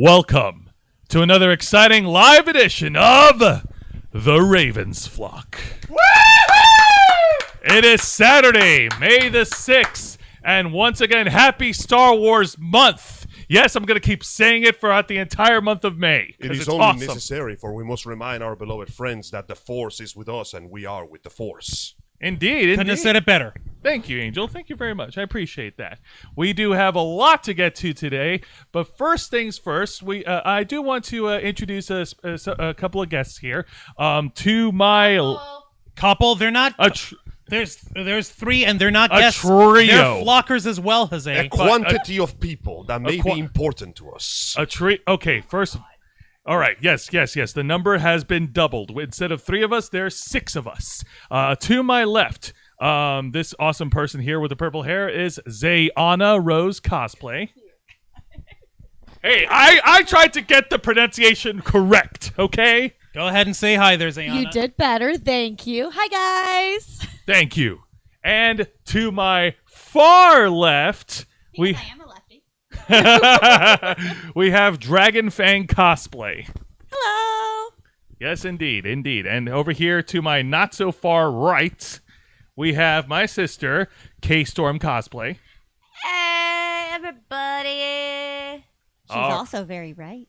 Welcome to another exciting live edition of The Ravens Flock. It is Saturday, May the 6th, and once again, happy Star Wars month. Yes, I'm going to keep saying it throughout the entire month of May. It is only awesome. Necessary, for we must remind our beloved friends that the Force is with us and we are with the Force. Indeed. Couldn't have said it better. Thank you, Angel. Thank you very much. I appreciate that. We do have a lot to get to today, but first things first, I do want to introduce a couple of guests here. To my couple, they're not. There's three, and they're not guests. Trio. They're flockers as well, Jose. A quantity of people that may be important to us. Okay, first. All right, yes. The number has been doubled. Instead of 3 of us, there's 6 of us. To my left, this awesome person here with the purple hair is Zayana Rose Cosplay. Hey, I tried to get the pronunciation correct, okay? Go ahead and say hi there, Zayana. You did better, thank you. Hi, guys. Thank you. And to my far left, I am a lefty. we have Dragon Fang Cosplay. Hello. Yes, indeed. And over here to my not so far right, we have my sister, K-Storm Cosplay. Hey, everybody. She's also very right.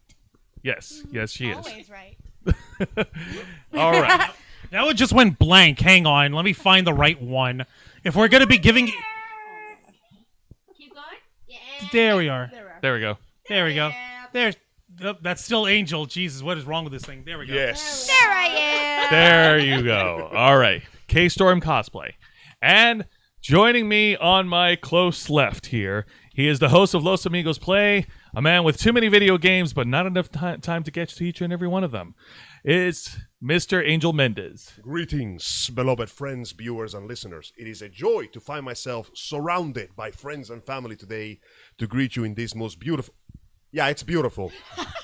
Yes, she is. Always right. All right. That one just went blank. Hang on. Let me find the right one. If we're going to be giving... Keep going. Yeah. There we are. There we go. There we go. There's... That's still Angel. Jesus, what is wrong with this thing? There we go. Yes. There I am. There you go. All right. K-Storm Cosplay. And joining me on my close left here, he is the host of Los Amigos Play, a man with too many video games, but not enough time to get to each and every one of them. It's Mr. Angel Mendez. Greetings, beloved friends, viewers, and listeners. It is a joy to find myself surrounded by friends and family today to greet you in this most beautiful... Yeah, it's beautiful.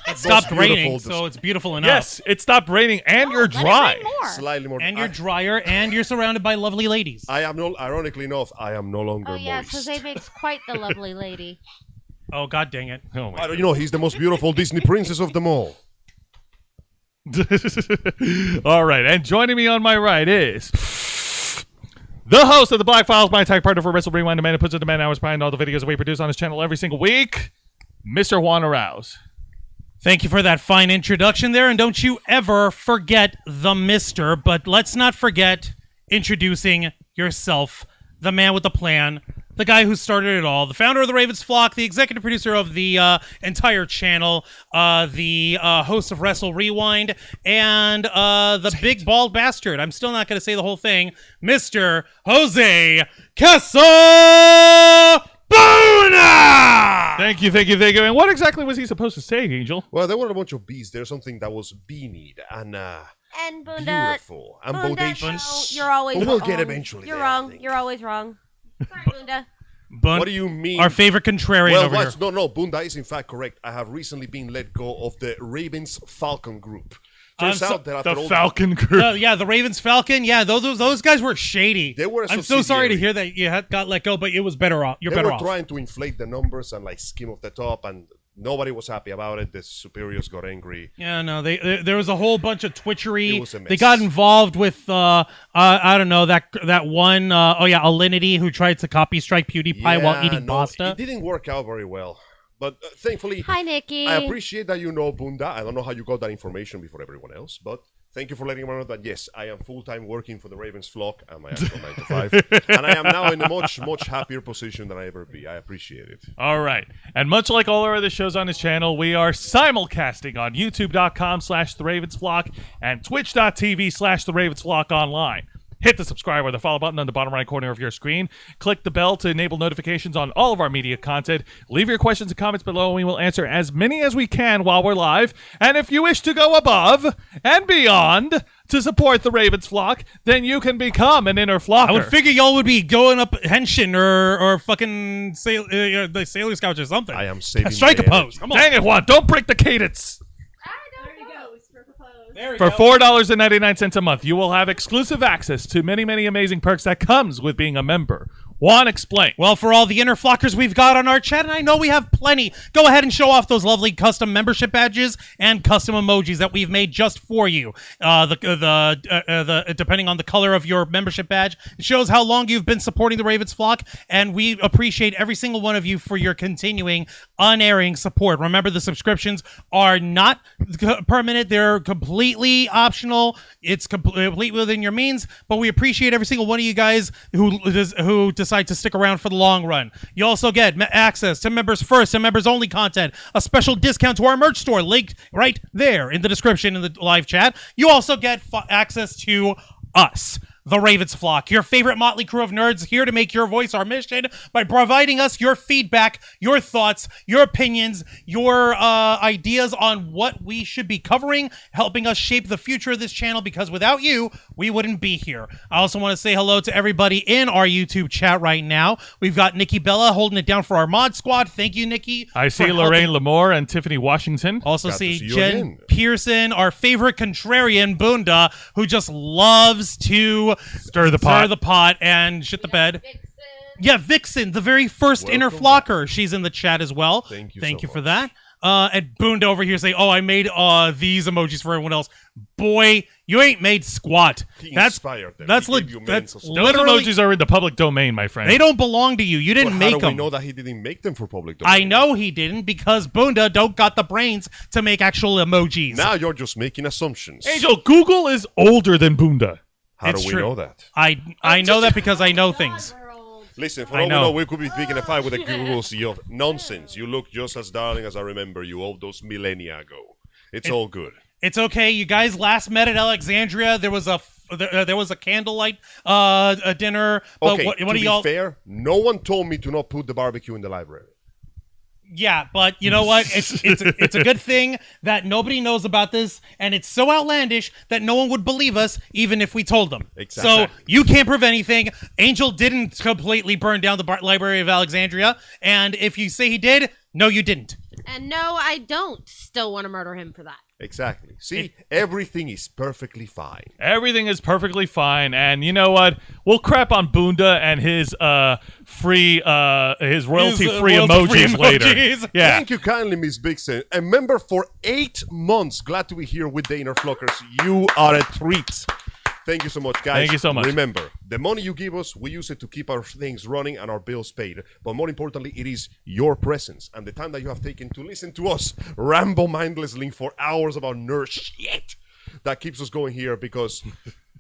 It stopped raining, so it's beautiful enough. Yes, it stopped raining, and you're dry. Slightly more. And you're drier, and you're surrounded by lovely ladies. I am no. Ironically enough, I am no longer Oh, yes, moist. Jose makes quite the lovely lady. Oh, god dang it. Oh my You know, he's the most beautiful Disney princess of them all. All right, and joining me on my right is the host of the Black Files, my attack partner for Wrestle Rewind, the man who puts in the man hours behind all the videos that we produce on his channel every single week, Mr. Juan Arouse. Thank you for that fine introduction there, and don't you ever forget the mister, but let's not forget introducing yourself, the man with the plan, the guy who started it all, the founder of the Ravens Flock, the executive producer of the entire channel, the host of Wrestle Rewind, and the big bald bastard. I'm still not going to say the whole thing, Mr. Jose Casabona! Thank you. And what exactly was he supposed to say, Angel? Well, there were a bunch of bees. There's something that was beanied and Bunda. beautiful and Bunda, bodacious. no, you're always But we'll wrong. get eventually You're there, I wrong. think. You're always wrong. Sorry, Bunda. What do you mean? Our favorite contrarian over here. No, Bunda is in fact correct. I have recently been let go of the Ravens Falcon group. Turns out that after The all Falcon Group. Yeah, the Ravens Falcon. Yeah, those guys were shady. They were a I'm so sorry to subsidiary. hear that you got let go, but it was better off. You're they better were off. trying to inflate the numbers and like skim off the top, and nobody was happy about it. The superiors got angry. Yeah, no, there was a whole bunch of twitchery. It was a mess. They got involved with I don't know that one Alinity who tried to copy strike PewDiePie while eating pasta. It didn't work out very well. But thankfully, Hi, Nikki. I appreciate that you know Bunda. I don't know how you got that information before everyone else, but thank you for letting me know that, yes, I am full-time working for the Ravens Flock and my actual 9 to 5. And I am now in a much, much happier position than I ever be. I appreciate it. All right. And much like all our other shows on this channel, we are simulcasting on youtube.com/theravensflock and twitch.tv/theravensflock online. Hit the subscribe or the follow button on the bottom right corner of your screen. Click the bell to enable notifications on all of our media content. Leave your questions and comments below, and we will answer as many as we can while we're live. And if you wish to go above and beyond to support the Ravens Flock, then you can become an inner flocker. I would figure y'all would be going up Henshin or fucking the Sailor Scouts or something. I am saving Strike a my pose. energy. Come on. Dang it, Juan. Don't break the cadence. For $4.99 a month, you will have exclusive access to many, many amazing perks that comes with being a member Juan, explain. Well, for all the inner flockers we've got on our chat, and I know we have plenty, go ahead and show off those lovely custom membership badges and custom emojis that we've made just for you. Depending on the color of your membership badge, it shows how long you've been supporting the Ravens flock, and we appreciate every single one of you for your continuing unerring support. Remember, the subscriptions are not permanent; they're completely optional. It's completely within your means, but we appreciate every single one of you guys who decide to stick around for the long run. You also get access to members first and members only content, a special discount to our merch store linked right there in the description in the live chat. You also get access to us, the Ravens Flock, your favorite motley crew of nerds, here to make your voice our mission by providing us your feedback, your thoughts, your opinions, your ideas on what we should be covering, helping us shape the future of this channel, because without you, we wouldn't be here. I also want to say hello to everybody in our YouTube chat right now. We've got Nikki Bella holding it down for our mod squad. Thank you, Nikki. I see Lorraine Lamore and Tiffany Washington. Also Glad to see see you Jen again. Pearson, our favorite contrarian, Bunda, who just loves to Stir the pot. And shit the bed. Yeah, Vixen, the very first inner Welcome flocker. She's in the chat as well. Thank you so for much. that. And Bunda over here saying, "Oh, I made these emojis for everyone else." Boy, you ain't made squat. He That's inspired them. that's He gave you that's mental support. Those literally. emojis are in the public domain, my friend. They don't belong to you. You didn't But make how do we them. know that he didn't make them for public domain? I know he didn't, because Bunda don't got the brains to make actual emojis. Now you're just making assumptions. Angel, Google is older than Bunda. How It's do we true. know that? I know that because I know things. Listen, for I all we know. know, we could be picking a fight with the Google CEO. Nonsense. You look just as darling as I remember you all those millennia ago. It's all good. It's okay. You guys last met at Alexandria. There was a candlelight dinner. But Okay, what to do be y'all? fair, no one told me to not put the barbecue in the library. Yeah, but you know what? It's a good thing that nobody knows about this, and it's so outlandish that no one would believe us even if we told them. Exactly. So you can't prove anything. Angel didn't completely burn down the Library of Alexandria, and if you say he did, no, you didn't. And no, I don't still want to murder him for that. Exactly. See, everything is perfectly fine. Everything is perfectly fine, and you know what? We'll crap on Bunda and his royalty-free royalty-free emojis later. emojis. Yeah. Thank you kindly, Miss Vixen. A member for 8 months. Glad to be here with the Inner Flockers. You are a treat. Thank you so much, guys. Thank you so much. Remember, the money you give us, we use it to keep our things running and our bills paid. But more importantly, it is your presence and the time that you have taken to listen to us ramble mindlessly for hours about nerd shit that keeps us going here, because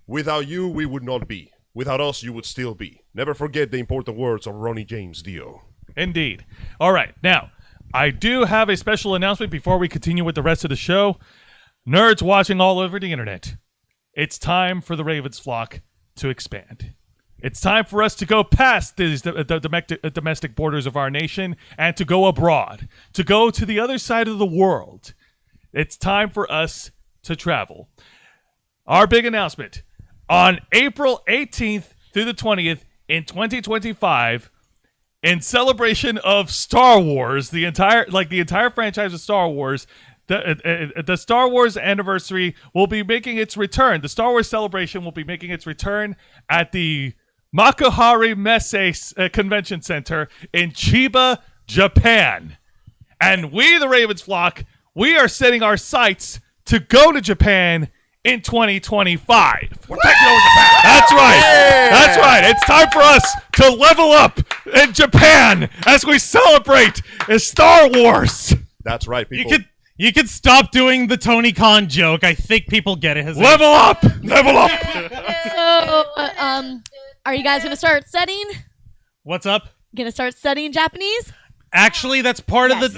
without you, we would not be. Without us, you would still be. Never forget the important words of Ronnie James Dio. Indeed. All right. Now, I do have a special announcement before we continue with the rest of the show. Nerds watching all over the internet, it's time for the Ravens flock to expand. It's time for us to go past the domestic borders of our nation and to go abroad, to go to the other side of the world. It's time for us to travel. Our big announcement: on April 18th through the 20th in 2025, in celebration of Star Wars, the entire franchise of Star Wars, the Star Wars anniversary will be making its return. The Star Wars celebration will be making its return at the Makuhari Messe Convention Center in Chiba, Japan. And we, the Ravens flock, we are setting our sights to go to Japan in 2025. We're taking over Japan. That's right. That's right. It's time for us to level up in Japan as we celebrate Star Wars. That's right, people. You could stop doing the Tony Khan joke. I think people get it. Level up. Level up. So, are you guys gonna start studying? What's up? Gonna start studying Japanese? Actually, that's part of the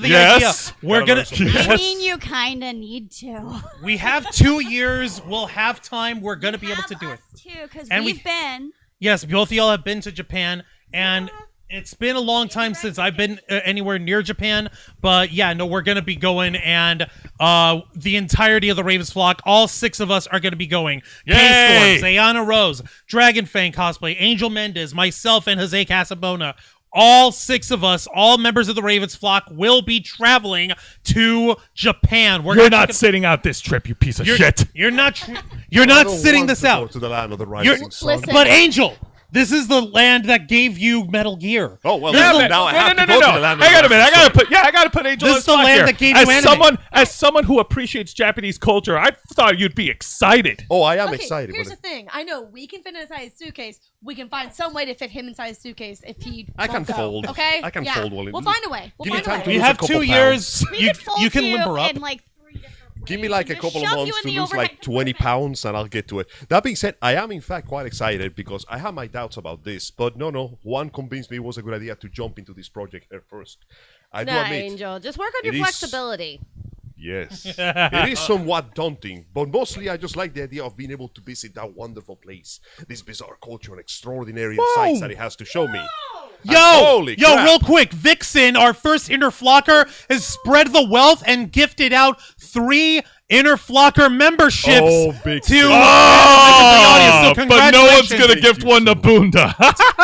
Yes. idea. We're gonna. I mean, you kind of need to. We have 2 years. We'll have time. We're gonna be able to do it. too, because And we've been. Yes, both of y'all have been to Japan, and it's been a long time since I've been anywhere near Japan. But yeah, no, we're gonna be going, and the entirety of the Ravens flock, all 6 of us are gonna be going. Yay! K-Storm, Zayana Rose, Dragonfang Cosplay, Angel Mendez, myself, and Jose Casabona. All 6 of us, all members of the Ravens flock, will be traveling to Japan. You're not sitting out this trip, you piece of shit. You're not. You're not I don't sitting want this to go out. to the land of the You're, rising sun. Listen. but Angel, This is the land that gave you Metal Gear. Oh well, This is the- now I have to no. go to the land. of Hang on a the minute. Rising I gotta put Angel This on is the spot land here. that gave you anime. As someone who appreciates Japanese culture, I thought you'd be excited. Oh, I am Okay, excited. here's but the thing. I know we can fit inside his suitcase. We can find some way to fit him inside his suitcase if he. I can won't go, fold. Okay. I can yeah. fold well. We'll find a way. We'll Give me find time a to way. You lose a have couple 2 pounds. years. We You, could fold you can limber up. in like 3 different ways. Give me like a Just couple of shove you months in to the lose like overhead 20 compartment. pounds and I'll get to it. That being said, I am in fact quite excited because I have my doubts about this. But no, Juan convinced me it was a good idea to jump into this project at first. I do Nah, admit, Angel. Just work on it your is- flexibility. yes, it is somewhat daunting. But mostly I just like the idea of being able to visit that wonderful place, this bizarre culture and extraordinary sights that it has to show me. And holy Yo, crap. real quick. Vixen, our first Interflocker, has spread the wealth and gifted out 3 Interflocker memberships Oh, big to thing. the audience. So but no one's congratulations. gonna gift one to Boonda.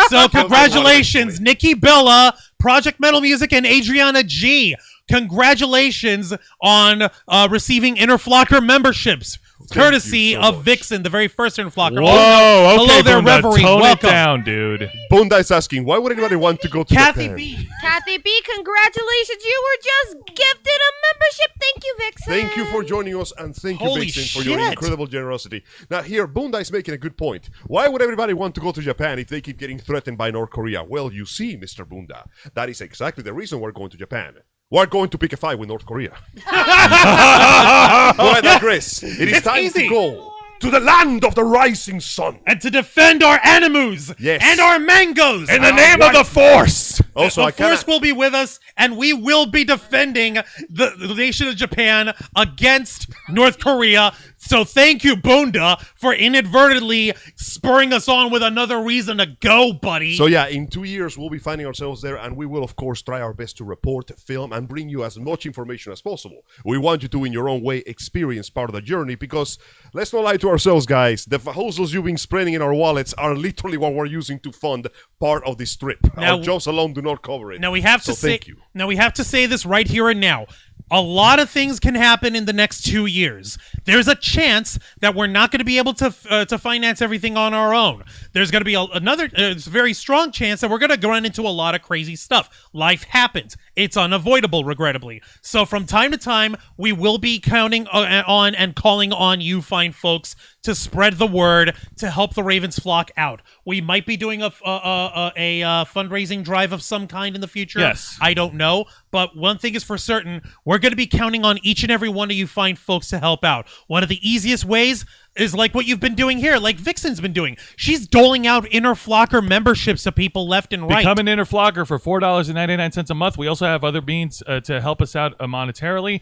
So congratulations, Nikki Bella, Project Metal Music, and Adriana G. Congratulations on receiving Interflocker memberships, courtesy you so of much. Vixen, the very first Interflocker. Whoa, okay, hello there, Boonda, Reverie. tone Welcome. it down, dude. Bunda is asking, why would anybody want to go to Kathy Japan? B. Kathy B, congratulations. You were just gifted a membership. Thank you, Vixen. Thank you for joining us, and thank you, Holy Vixen, for your shit. incredible generosity. Now, here, Bunda is making a good point. Why would everybody want to go to Japan if they keep getting threatened by North Korea? Well, you see, Mr. Bunda, that is exactly the reason we're going to Japan. We're going to pick a fight with North Korea. But I digress. It is time easy. to go to the land of the rising sun. And to defend our animus Yes. and our mangoes. In the name of the Force. Also, I the Force cannot... will be with us, and we will be defending the nation of Japan against North Korea. So thank you, Bunda, for inadvertently spurring us on with another reason to go, buddy. So yeah, in 2 years we'll be finding ourselves there, and we will of course try our best to report, film, and bring you as much information as possible. We want you to, in your own way, experience part of the journey because, let's not lie to ourselves, guys, the hustles you've been spreading in our wallets are literally what we're using to fund part of this trip. Now- Our jobs alone do not cover it. Now we have to so thank you. Now we have to say this right here and now. A lot of things can happen in the next 2 years. There's a chance that we're not going to be able to finance everything on our own. There's going to be another very strong chance that we're going to run into a lot of crazy stuff. Life happens. It's unavoidable, regrettably. So from time to time, we will be counting on and calling on you fine folks to spread the word to help the Ravens flock out. We might be doing a fundraising drive of some kind in the future. Yes. I don't know. But one thing is for certain, we're going to be counting on each and every one of you fine folks to help out. One of the easiest ways is like what you've been doing here, like Vixen's been doing. She's doling out Interflocker memberships to people left and right. Become an Interflocker for $4.99 a month. We also have other means to help us out monetarily.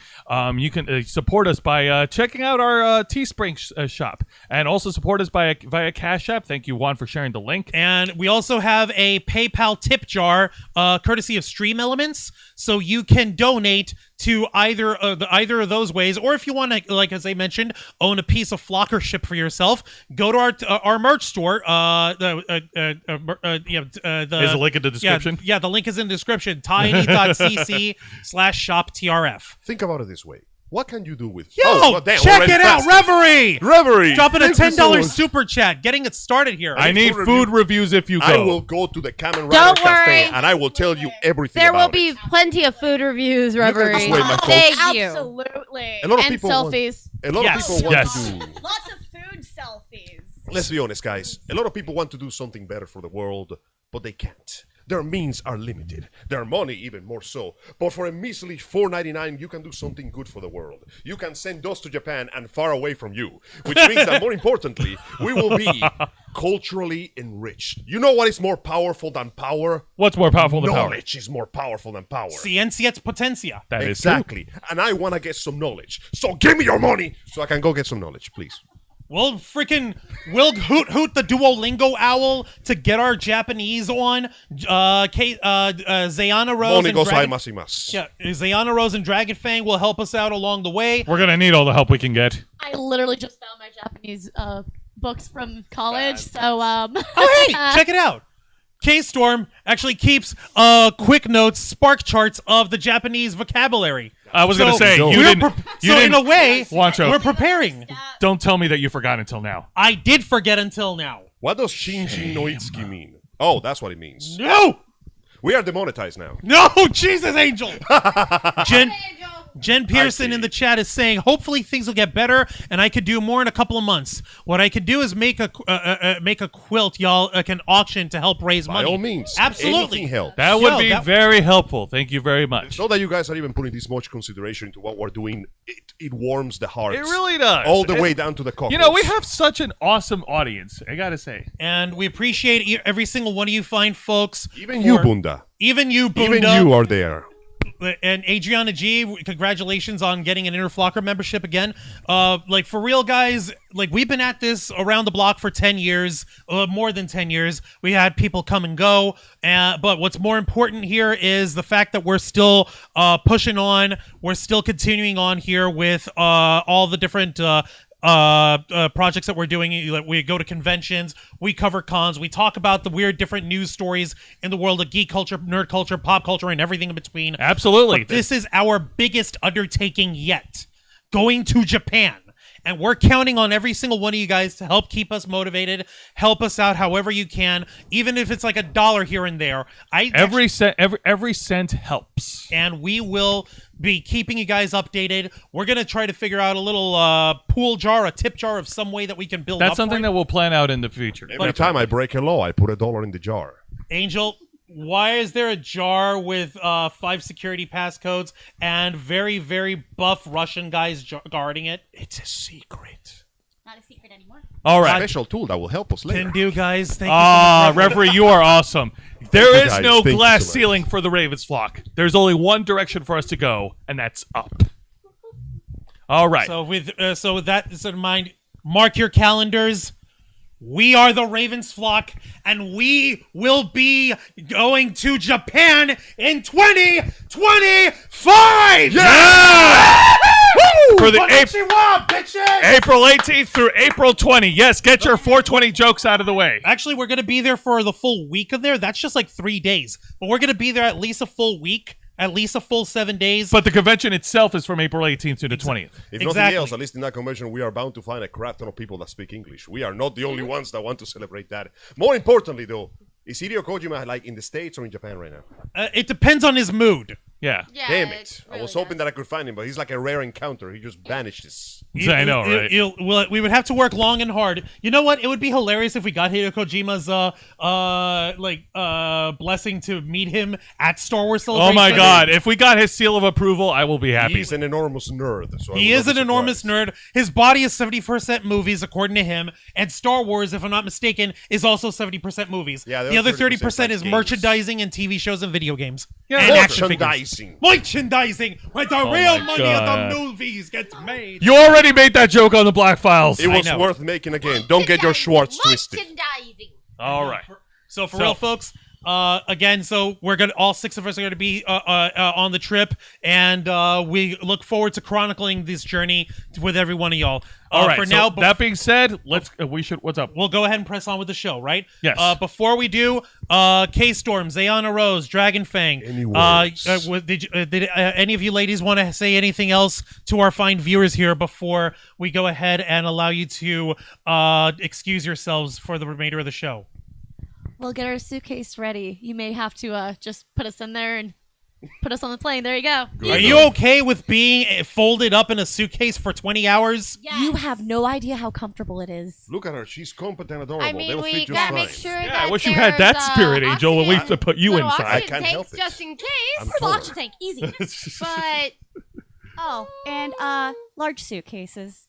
You can support us by checking out our Teespring shop, and also support us via Cash App. Thank you, Juan, for sharing the link. And we also have a PayPal tip jar, courtesy of Stream Elements, so you can donate to either of those ways, or if you want to, like as I mentioned, own a piece of flockership for yourself, go to our merch store. There's a link in the description. Yeah, the link is in the description. tiny.cc/shoptrf. Think about it this way. What can you do with... Yo, well, damn, check already it out, fast. Reverie! Reverie! Dropping a Thank you so $10 much. super chat, getting it started here. I need food food reviews if you go. I will go to the Kamen Rider Don't Cafe, worry. and I will tell you everything There will about be it. plenty of food reviews, Reverie. this way, my folks. Thank you. Absolutely. A lot of And people want- selfies. A lot Yes, of people want yes. to do... Lots of food selfies. Let's be honest, guys. A lot of people want to do something better for the world, but they can't. Their means are limited. Their money even more so. But for a measly $4.99, you can do something good for the world. You can send us to Japan and far away from you. Which means that, more importantly, we will be culturally enriched. You know what is more powerful than power? What's more powerful than power? Knowledge is more powerful than power. Ciencia et potencia. That is true. Exactly. And I want to get some knowledge. So give me your money so I can go get some knowledge, please. We'll hoot the Duolingo owl to get our Japanese on. Zayana Rose and Dragon... Yeah, Zayana Rose and Dragonfang will help us out along the way. We're gonna need all the help we can get. I literally just found my Japanese books from college, so Oh, hey, check it out. K-Storm actually keeps quick notes, spark charts of the Japanese vocabulary. I was gonna say, you we're didn't. in a way, Wancho, we're preparing. don't tell me that you forgot until now. I did forget until now. What does Shinji Noitsuki mean? Oh, that's what it means. No! We are demonetized now. No! Jesus, Angel! Jen Pearson in the chat is saying, hopefully things will get better and I could do more in a couple of months. What I could do is make a quilt y'all can auction to help raise money. By all means. Absolutely. Anything helps. That would Yo, be that- very helpful. Thank you very much. So that you guys are even putting this much consideration into what we're doing, it warms the hearts. It really does. All the way down to the cockles. You know, we have such an awesome audience, I gotta say. And we appreciate every single one of you fine folks. Even you, for- Bunda. Even you, Bunda. Even you are there. And Adriana G, congratulations on getting an Interflocker membership again. Like, for real, guys, like, we've been at this around the block for 10 years, more than 10 years. We had people come and go, but what's more important here is the fact that we're still pushing on. We're still continuing on here with all the different projects that we're doing. We go to conventions, we cover cons, we talk about the weird different news stories in the world of geek culture, nerd culture, pop culture, and everything in between. Absolutely. But this is our biggest undertaking yet, going to Japan. And we're counting on every single one of you guys to help keep us motivated, help us out however you can, even if it's like $1 here and there. Every cent helps. And we will be keeping you guys updated. We're going to try to figure out a little pool jar, a tip jar of some way that we can build That's up something for that we'll plan out in the future. Every time I break a law, I put $1 in the jar. Angel, why is there a jar with 5 security passcodes and very, very buff Russian guys guarding it? It's a secret. Not a secret anymore. All right. Special tool that will help us later. Can do, guys. Thank you so much. Referee, you are awesome. There you, is guys. no Thank you glass so much. ceiling for the Ravens flock. There's only one direction for us to go, and that's up. All right. So with that in mind, mark your calendars. We are the Ravens flock, and we will be going to Japan in 2025. Yeah! For the Konnichiwa, bitches! April 18th through April 20. Yes, get your 420 jokes out of the way. Actually, we're going to be there for the full week of there. That's just like 3 days. But we're going to be there at least a full week, at least a full 7 days. But the convention itself is from April 18th to the 20th. If nothing Exactly. else, at least in that convention, we are bound to find a crap ton of people that speak English. We are not the only ones that want to celebrate that. More importantly, though, is Hideo Kojima like in the States or in Japan right now? It depends on his mood. Yeah. Yeah, Damn it. I really was hoping does. that I could find him, but he's like a rare encounter. He just vanishes. I know, right? We would have to work long and hard. You know what? It would be hilarious if we got Hideo Kojima's blessing to meet him at Star Wars Oh Celebration. my God. If we got his seal of approval, I will be happy. He's an enormous nerd. So I He would is not an be enormous surprised. nerd. His body is 70% movies, according to him, and Star Wars, if I'm not mistaken, is also 70% movies. Yeah, the other 30% 30% is games. merchandising and TV shows and video games. Yeah, and action figures. Merchandising. Merchandising, where the Oh real my money God. of the movies gets made. You already made that joke on the Black Files. It was know. worth making again. Don't get your Schwartz twisted. Merchandising. All right. So for real, folks, again, so we're gonna all 6 of us are gonna be on the trip, and we look forward to chronicling this journey with every one of y'all. All right. For so now, that being said, let's. We should. What's up? we'll go ahead and press on with the show, right? Yes. Before we do, K-Storm, Zayana Rose, Dragon Fang. Any words? Did any of you ladies want to say anything else to our fine viewers here before we go ahead and allow you to excuse yourselves for the remainder of the show? We'll get our suitcase ready. You may have to just put us in there and put us on the plane. There you go. Are you okay with being folded up in a suitcase for 20 hours? You have no idea how comfortable it is. Look at her. She's competent, adorable. I mean, They'll we fit just gotta fine. make sure Yeah, that I wish you had that spirit, Angel, when we have to put you little inside. I oxygen can't tanks help it. just in case. I'm Where's the taller. oxygen tank? Easy. But Oh, and large suitcases.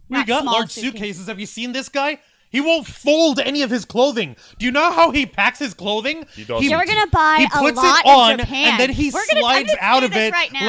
We Not got small large suitcases. Have you seen this guy? He won't fold any of his clothing. Do you know how he packs his clothing? He doesn't. You're gonna buy He a puts lot it on in Japan. and then he We're gonna- I'm slides gonna out do of this it right now.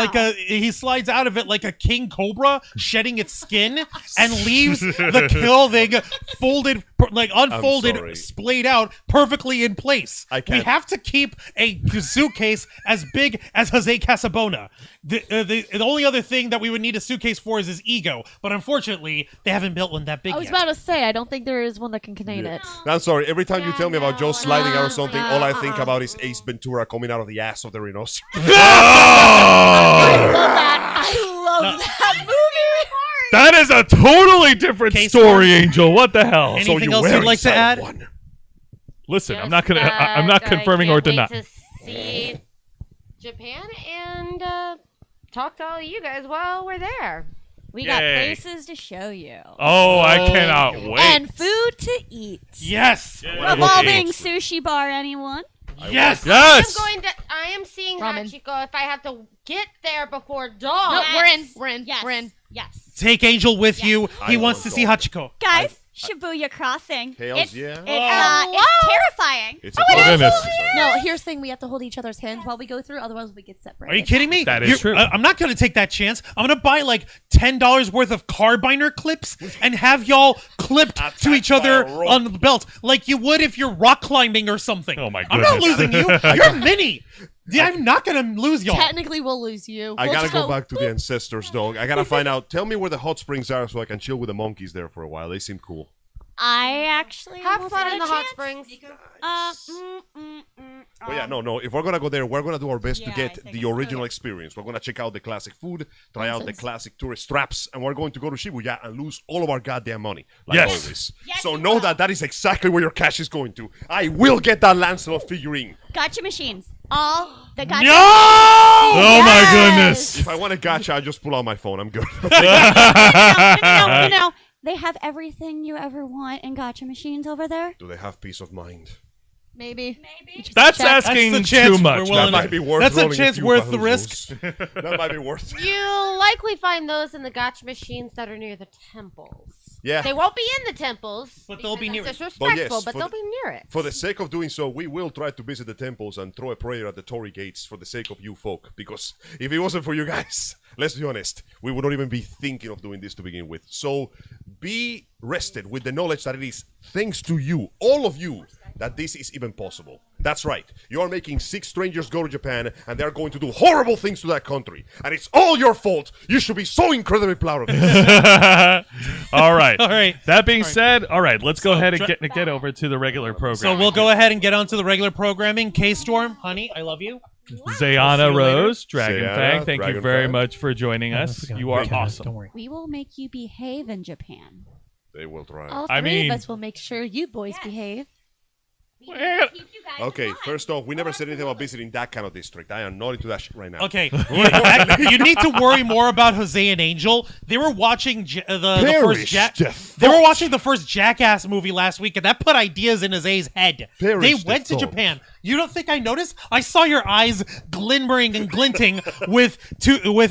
like a king cobra shedding its skin and leaves the clothing folded unfolded, sorry. splayed out perfectly in place. I We can't- have to keep a suitcase as big as Jose Casabona. The only other thing that we would need a suitcase for is his ego, but unfortunately they haven't built one that big I was yet. about to say, I don't think there is one that can contain it. I'm sorry. Every time you tell me about Joe sliding out of something, all I no. think about is Ace Ventura coming out of the ass of the rhinoceros. I love that. I love that movie. That is a totally different Case story, Angel. What the hell? Any- So Anything you else were you'd like to inside add? one. Listen, I'm Just not gonna. I'm not that confirming I or can't wait denying. to see Japan and talk to all of you guys while we're there. We got Yay. places to show you. Oh, I cannot wait. And food to eat. Yes. Revolving sushi bar, anyone? Yes. Yes. I am seeing Ramen. Hachiko if I have to get there before No, dawn. we're in. We're in. Yes. We're in. Yes. Take Angel with you. He I wants want to see all. Hachiko. Guys, Shibuya Crossing. Hells it's, yeah. it's terrifying. It's goodness. No, here's the thing: we have to hold each other's hands while we go through. Otherwise, we get separated. Are you kidding me? That is true. I'm not going to take that chance. I'm going to buy like $10 worth of carbiner clips and have y'all clipped to each other by a rope. on the belt like you would if you're rock climbing or something. Oh my I'm not goodness. losing you. You're mini. Yeah, I'm not going to lose y'all. Technically, we'll lose you. I We'll gotta just go back to the ancestors, dog. I gotta find out. Tell me where the hot springs are so I can chill with the monkeys there for a while. They seem cool. I actually Have almost fun had in a the hot chance. springs. But yeah, no. If we're gonna go there, we're gonna do our best to Yeah, I get think the so. original experience. We're gonna check out the classic food, try out the Nonsense. classic tourist traps, and we're going to go to Shibuya and lose all of our goddamn money, like Yes. always. Yes, So you know will. that that is exactly where your cash is going to. I will get that Lancelot figurine. Gotcha machines. All the gotcha. No! Oh my Yes. goodness. If I want a gacha, I just pull out my phone. I'm good. No. They have everything you ever want in gotcha machines over there. Do they have peace of mind? Maybe. That's Check. asking That's the chance too much. we're willing That to- might be worth. That's a rolling chance few worth the puzzles. risk. That might be worth. You'll likely find those in the gotcha machines that are near the temples. Yeah. They won't be in the temples. But they'll be because near that's it. disrespectful, But yes, but for they'll the- be near it. For the sake of doing so, we will try to visit the temples and throw a prayer at the Torii gates for the sake of you folk. Because if it wasn't for you guys, let's be honest, we would not even be thinking of doing this to begin with. So be rested with the knowledge that it is thanks to you, all of you, that this is even possible. That's right. You are making 6 strangers go to Japan, and they are going to do horrible things to that country. And it's all your fault. You should be so incredibly proud of this. All right. All right. That being said, all right, let's go ahead and dra- get over to the regular program. So we'll go ahead and get on to the regular programming. K-Storm, honey, I love you. Zayana you later. Rose, Dragon Zayana, Fang, thank you Dragon very Fang. much for joining us. You are awesome. Don't worry. We will make you behave in Japan. They will try. All I three mean- of us will make sure you boys behave. Okay, first off, we never said anything about visiting that kind of district. I am not into that shit right now. Okay, you need to worry more about Jose and Angel. They were watching the first They were watching the first Jackass movie last week, and that put ideas in Jose's head. Perish They the went to thought. Japan. You don't think I noticed? I saw your eyes glimmering and glinting with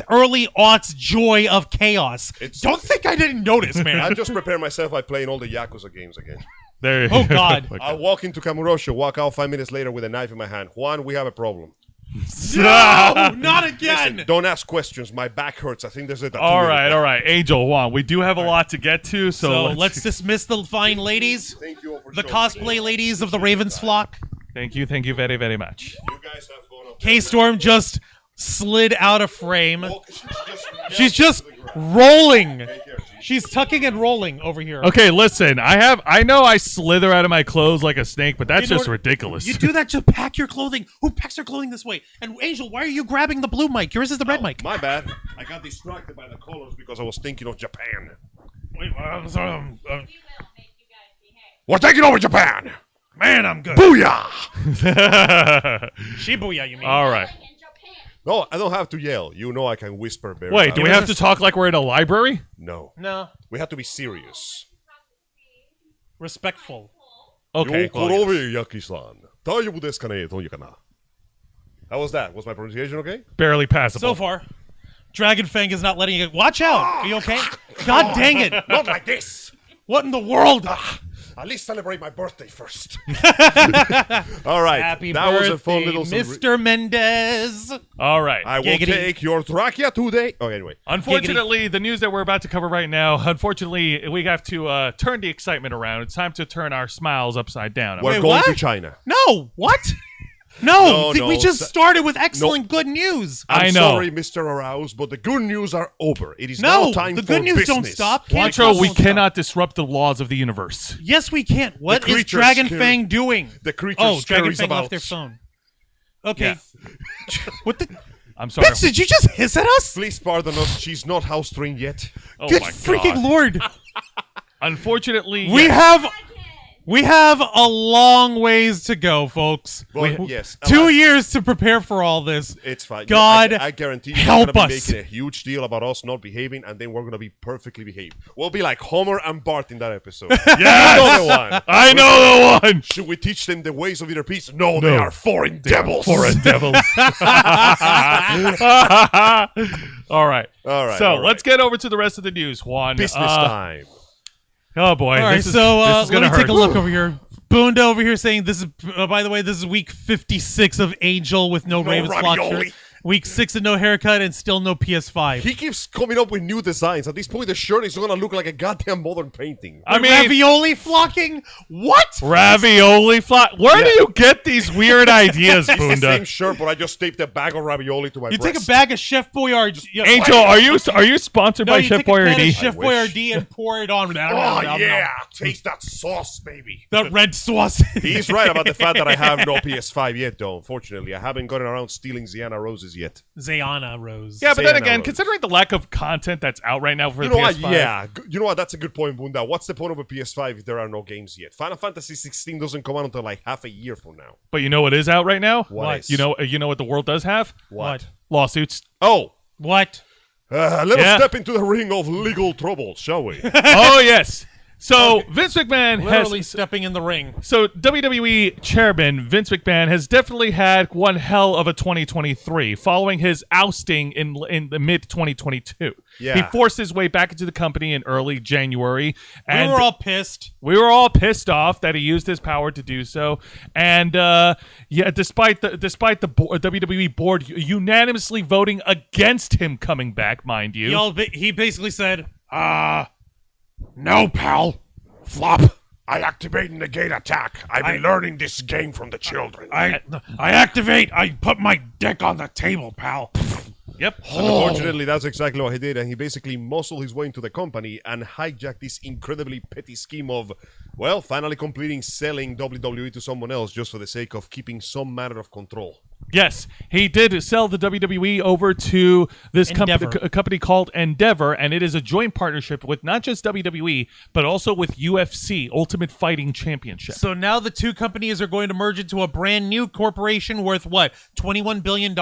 early aughts joy of chaos. Don't think I didn't notice, I man. just prepare myself by playing all the Yakuza games again. There you Oh go. God. I walk into Kamurocho, walk out 5 minutes later with a knife in my hand. Juan, we have a problem. No, not again. Listen, don't ask questions. My back hurts. I think there's a tattoo. All in right, it. all right. Angel, Juan, we do have a lot to get to, So so let's dismiss the fine ladies, Thank you all for the showing cosplay me. ladies of the Ravens flock. thank you very, very much. You guys have fun. up there. K-Storm just slid out of frame. Oh, She's just rolling. She's tucking and rolling over here. Okay, listen, I know I slither out of my clothes like a snake, but that's You know just what- ridiculous. You do that to pack your clothing. Who packs their clothing this way? And Angel, why are you grabbing the blue mic? Yours is the red mic. My bad. I got distracted by the colors because I was thinking of Japan. Wait, We're taking over Japan! man, I'm good. Booyah! Shibuya, you mean? All right. No, I don't have to yell. You know I can whisper very Wait, loud. do we have to talk like we're in a library? No. No, We have to be serious. respectful. Okay. well, yes. ヤキさん。大丈夫ですかね？どういうかな? How was that? Was my pronunciation okay? Barely passable. So far, Dragon Fang is not letting you. Watch out! Are you okay? God dang it! Not like this! What in the world? At least celebrate my birthday first. All right. Happy that birthday, was a fun little Mr. Mendez. All right. I will Giggity. take your trachea today. Oh, anyway. Unfortunately, the news that we're about to cover right now, unfortunately, we have to turn the excitement around. It's time to turn our smiles upside down. We're Wait, going what? to China. No, what? No, No, we no, just sa- started with excellent good news. I'm I know. sorry, Mr. Arouse, but the good news are over. It is No, now time the for good news don't business. stop. Quattro, we Don't stop. cannot disrupt the laws of the universe. Yes, we can. What is creature's Dragon scared. Fang doing? The creature Oh, Dragon scurries Fang about. left their phone. Okay. Yeah. What the? I'm sorry. Bitch, did you just hiss at us? Please pardon us. She's not house trained yet. Oh Good my freaking God. lord. Unfortunately, We yes. have a long ways to go, folks. But yes, 2 years to prepare for all this. it's fine. God, I guarantee you, help we're gonna be us. making a huge deal about us not behaving, and then we're gonna be perfectly behaved. We'll be like Homer and Bart in that episode. Yes! You know the one. I know the one. Should we teach them the ways of inner peace? No, they are foreign devils. Foreign devils. All right. All right, So all right. let's get over to the rest of the news, Juan. Business time. Oh boy. All right, this is let gonna me hurt. take a look over here. Boonda over here saying this is, by the way, this is week 56 of Angel with no Ravens Flock ravioli. shirt. Week 6 and no haircut and still no PS5. He keeps coming up with new designs. At this point, the shirt is going to look like a goddamn modern painting. I mean, ravioli flocking? What? ravioli flat. Where do you get these weird ideas, It's the same Bunda? shirt, but I just taped a bag of ravioli to my You breast. take a bag of Chef Boyardee. Angel, are you sponsored No, by you Chef take a pan of Boyardee? Chef I wish. Boyardee and pour it on. Oh, yeah. Taste that sauce, baby. That red sauce. He's right about the fact that I have no PS5 yet, though. Unfortunately, I haven't gotten around stealing Ziana roses yet. Zayana Rose. Yeah, but Say then it again, out. considering the lack of content that's out right now for You the know what? PS5, Yeah. You know what? That's a good point, Bunda. What's the point of a PS5 if there are no games yet? Final Fantasy 16 doesn't come out until like half a year from now. but you know what is out right now? What is? You know what the world does have? What? Lawsuits. Oh, What? let Yeah. us step into the ring of legal trouble, shall we? Oh yes. So Vince McMahon Literally has. stepping in the ring. So WWE Chairman Vince McMahon has definitely had one hell of a 2023 following his ousting in the mid 2022. Yeah. He forced his way back into the company in early January, and We were all pissed. we were all pissed off that he used his power to do so. And yeah, despite the WWE board unanimously voting against him coming back, mind you. He basically said, no, pal. Flop. I activate and negate attack. I've been learning this game from the children. I activate. I put my dick on the table, pal. Yep. Unfortunately, that's exactly what he did, and he basically muscled his way into the company and hijacked this incredibly petty scheme of, well, finally completing selling WWE to someone else just for the sake of keeping some matter of control. Yes, he did sell the WWE over to this Endeavor. a company called Endeavor, and it is a joint partnership with not just WWE, but also with UFC, Ultimate Fighting Championship. So now the two companies are going to merge into a brand new corporation worth what? $21 billion?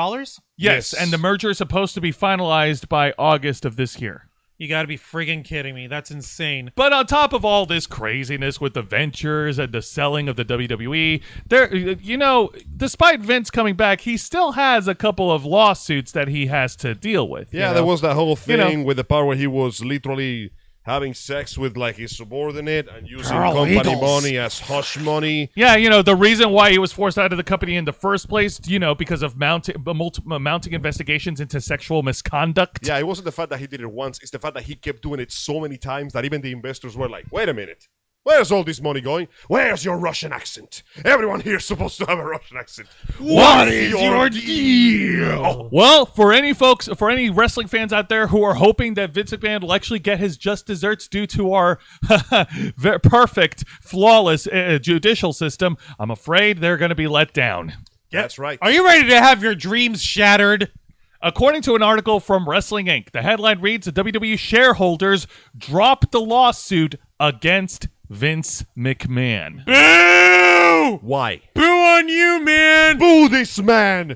Yes, and the merger is supposed to be finalized by August of this year. You gotta be friggin' kidding me. That's insane. But on top of all this craziness with the ventures and the selling of the WWE, there, you know, despite Vince coming back, he still has a couple of lawsuits that he has to deal with. Yeah, you there know? was that whole You know. thing with the part where he was literally having sex with like his subordinate and using Girl company eagles. money as hush money. Yeah, you know, the reason why he was forced out of the company in the first place, you know, because of mounting investigations into sexual misconduct. Yeah, it wasn't the fact that he did it once, it's the fact that he kept doing it so many times that even the investors were like, wait a minute. Where's all this money going? Where's your Russian accent? Everyone here is supposed to have a Russian accent. What is your deal? Well, for any wrestling fans out there who are hoping that Vince McMahon will actually get his just desserts due to our perfect, flawless judicial system, I'm afraid they're going to be let down. That's right. Are you ready to have your dreams shattered? According to an article from Wrestling Inc., the headline reads, the WWE shareholders dropped the lawsuit against Vince McMahon. Boo! Why? Boo on you, man! Boo this man!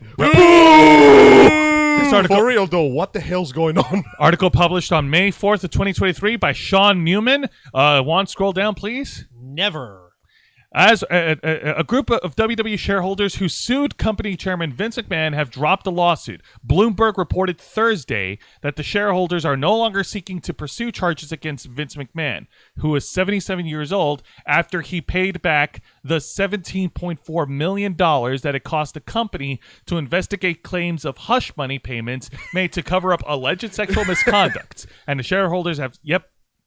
This article, For real though, what the hell's going on? article published on May 4th of 2023 by Sean Newman. Juan, scroll down, please. Never. As a group of WWE shareholders who sued company chairman Vince McMahon have dropped a lawsuit. Bloomberg reported Thursday that the shareholders are no longer seeking to pursue charges against Vince McMahon, who is 77 years old, after he paid back the $17.4 million that it cost the company to investigate claims of hush money payments made to cover up alleged sexual misconduct. And the shareholders have,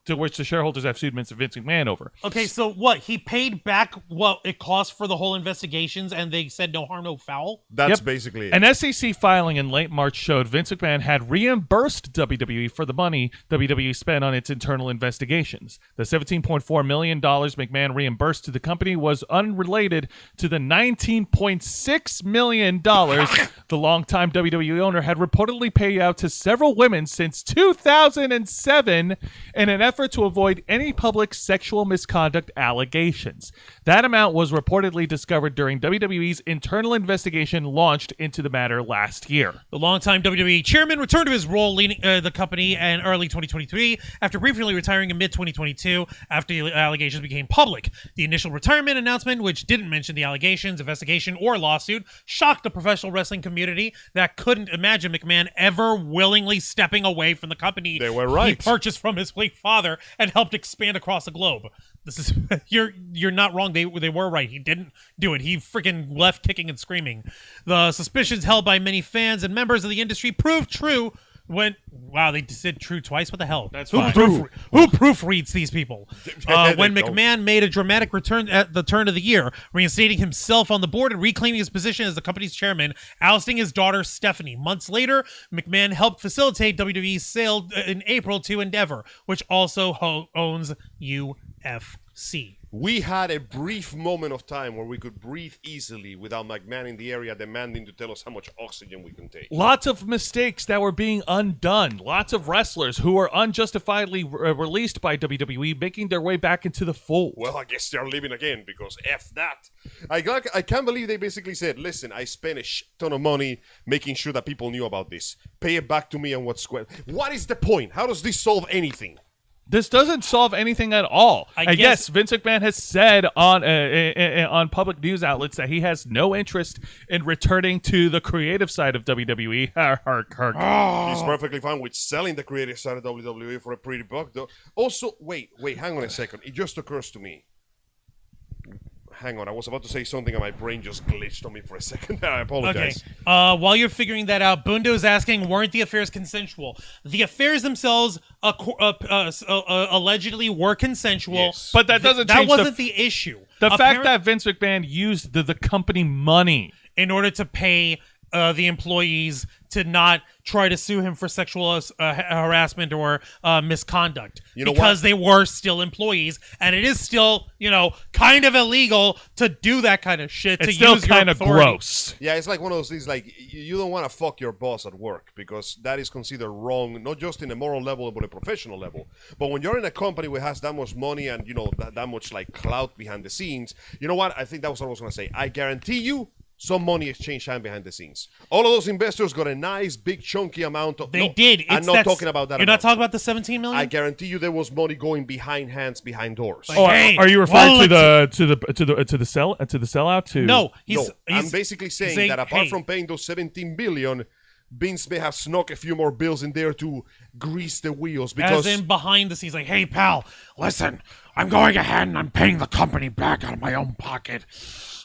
to which the shareholders have sued Vince McMahon over. Okay, so what? He paid back what it cost for the whole investigations, and they said no harm, no foul? That's Yep. basically it. An SEC filing in late March showed Vince McMahon had reimbursed WWE for the money WWE spent on its internal investigations. The $17.4 million McMahon reimbursed to the company was unrelated to the $19.6 million the longtime WWE owner had reportedly paid out to several women since 2007 in an effort to avoid any public sexual misconduct allegations. That amount was reportedly discovered during WWE's internal investigation launched into the matter last year. The longtime WWE chairman returned to his role leading the company in early 2023 after briefly retiring in mid-2022 after the allegations became public. The initial retirement announcement, which didn't mention the allegations, investigation, or lawsuit, shocked the professional wrestling community that couldn't imagine McMahon ever willingly stepping away from the company They were right. he purchased from his late father and helped expand across the globe. This is you're not wrong. They were right. He didn't do it. He freaking left kicking and screaming. The suspicions held by many fans and members of the industry proved true when they said true twice. What the hell? That's who fine. who proofreads these people? When They don't. McMahon made a dramatic return at the turn of the year, reinstating himself on the board and reclaiming his position as the company's chairman, ousting his daughter Stephanie. Months later, McMahon helped facilitate WWE's sale in April to Endeavor, which also owns UFC. We had a brief moment of time where we could breathe easily without McMahon in the area demanding to tell us how much oxygen we can take. Lots of mistakes that were being undone. Lots of wrestlers who were unjustifiably released by WWE making their way back into the fold. Well, I guess they're living again because F that. I can't believe they basically said, listen, I spent a ton of money making sure that people knew about this. Pay it back to me and what's square. What is the point? How does this solve anything? This doesn't solve anything at all. I And guess- yes, Vince McMahon has said on public news outlets that he has no interest in returning to the creative side of WWE. He's perfectly fine with selling the creative side of WWE for a pretty buck, though. Also, wait, hang on a second. It just occurs to me. Hang on, I was about to say something and my brain just glitched on me for a second. I Okay. apologize. While you're figuring that out, Bundo's asking, weren't the affairs consensual? The affairs themselves allegedly were consensual. Yes. But that doesn't That change wasn't the issue. the fact that Vince McMahon used the company money. in order to pay the employees to not try to sue him for sexual harassment or misconduct, You know because what? they were still employees, and it is still, kind of illegal to do that kind of shit. It's to still use your kind of authority. gross. Yeah, it's like one of those things like you don't want to fuck your boss at work because that is considered wrong, not just in a moral level but a professional level. But when you're in a company where has that much money and that much like clout behind the scenes, you know what? I think that was what I was gonna say. I guarantee you some money exchanged hand behind the scenes. All of those investors got a nice big chunky amount of They no, did. I'm not talking about that. You're not amount. talking about the 17 million. I guarantee you there was money going behind hands behind doors. Like, Oh, hey, are you referring well, to the sellout? To No, No, I'm he's basically saying that apart from paying those 17 billion, Vince may have snuck a few more bills in there to grease the wheels because as in behind the scenes, like, hey pal, listen, I'm going ahead and I'm paying the company back out of my own pocket.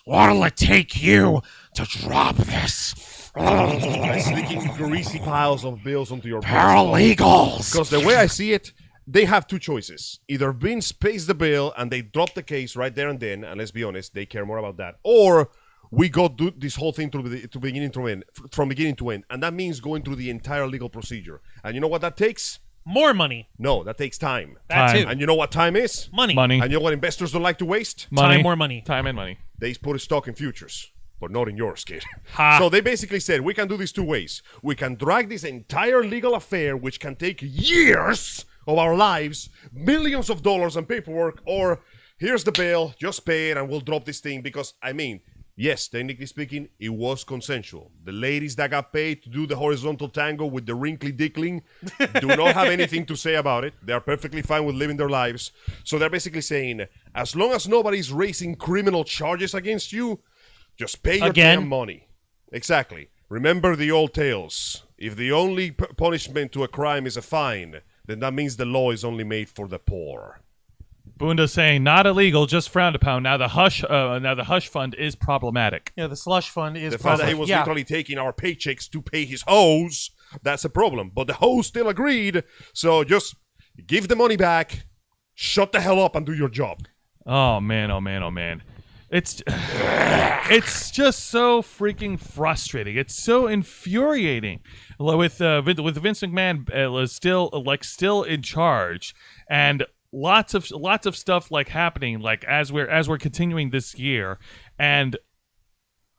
What'll it take you to drop this? by sneaking greasy piles of bills onto your Paralegals. Because the way I see it, they have two choices. Either Vince pays the bill and they drop the case right there and then, and let's be honest, they care more about that. Or we go do this whole thing from beginning to end, and that means going through the entire legal procedure. And you know what that takes? More money. No, that takes time. That Time. too. And you know what time is? Money. money, And you know what investors don't like to waste? money, more money. time and money. They put a stock in futures, but not in yours, kid. Ha. So they basically said, we can do this two ways. We can drag this entire legal affair, which can take years of our lives, millions of dollars and paperwork, or here's the bill, just pay it and we'll drop this thing because, yes, technically speaking, it was consensual. The ladies that got paid to do the horizontal tango with the wrinkly dickling do not have anything to say about it. They are perfectly fine with living their lives. So they're basically saying, as long as nobody's raising criminal charges against you, just pay your Again? damn money. Exactly. Remember the old tales. If the only punishment to a crime is a fine, then that means the law is only made for the poor. Bunda saying not illegal, just frowned upon. Now the hush fund is problematic. Yeah, the slush fund is The fact that he was literally taking our paychecks to pay his hoes, that's a problem. But the hoes still agreed, so just give the money back Shut the hell up and do your job. Oh man, oh man, oh man. It's just so freaking frustrating. It's so infuriating with Vince McMahon still in charge, and lots of stuff like happening like as we're continuing this year. And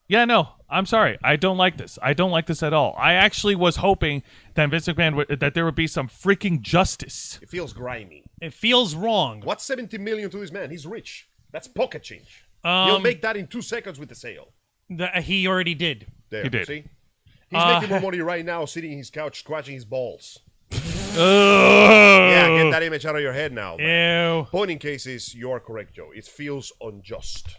yeah, no, I'm sorry, I don't like this. I don't like this at all. I actually was hoping that Vince McMahon that there would be some freaking justice. It feels grimy. It feels wrong. What's 70 million to this man? He's rich. That's pocket change. He'll make that in 2 seconds with the sale. He already did. There, He did. See? He's making more money right now sitting in his couch scratching his balls. Ugh. Yeah, get that image out of your head now. Ew. Point in case is, you are correct, Joe. It feels unjust.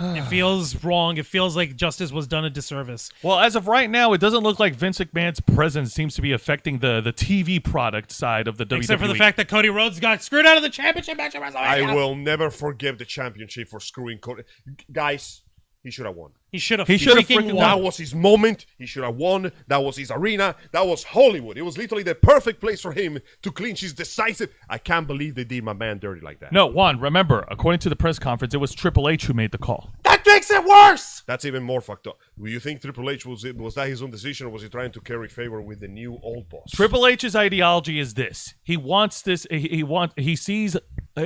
It feels wrong. It feels like justice was done a disservice. Well, as of right now, it doesn't look like Vince McMahon's presence seems to be affecting the TV product side of the WWE. Except for the fact that Cody Rhodes got screwed out of the championship match at WrestleMania. I will never forgive the championship for screwing Cody. Guys, he should have won. He should have freaking won. That was his moment. He should have won. That was his arena. That was Hollywood. It was literally the perfect place for him to clinch his decisive. I can't believe they did my man dirty like that. No, Juan, remember, according to the press conference, it was Triple H who made the call. That makes it worse. That's even more fucked up. Do you think Triple H was that his own decision, or was he trying to curry favor with the new old boss? Triple H's ideology is this: he wants this. He sees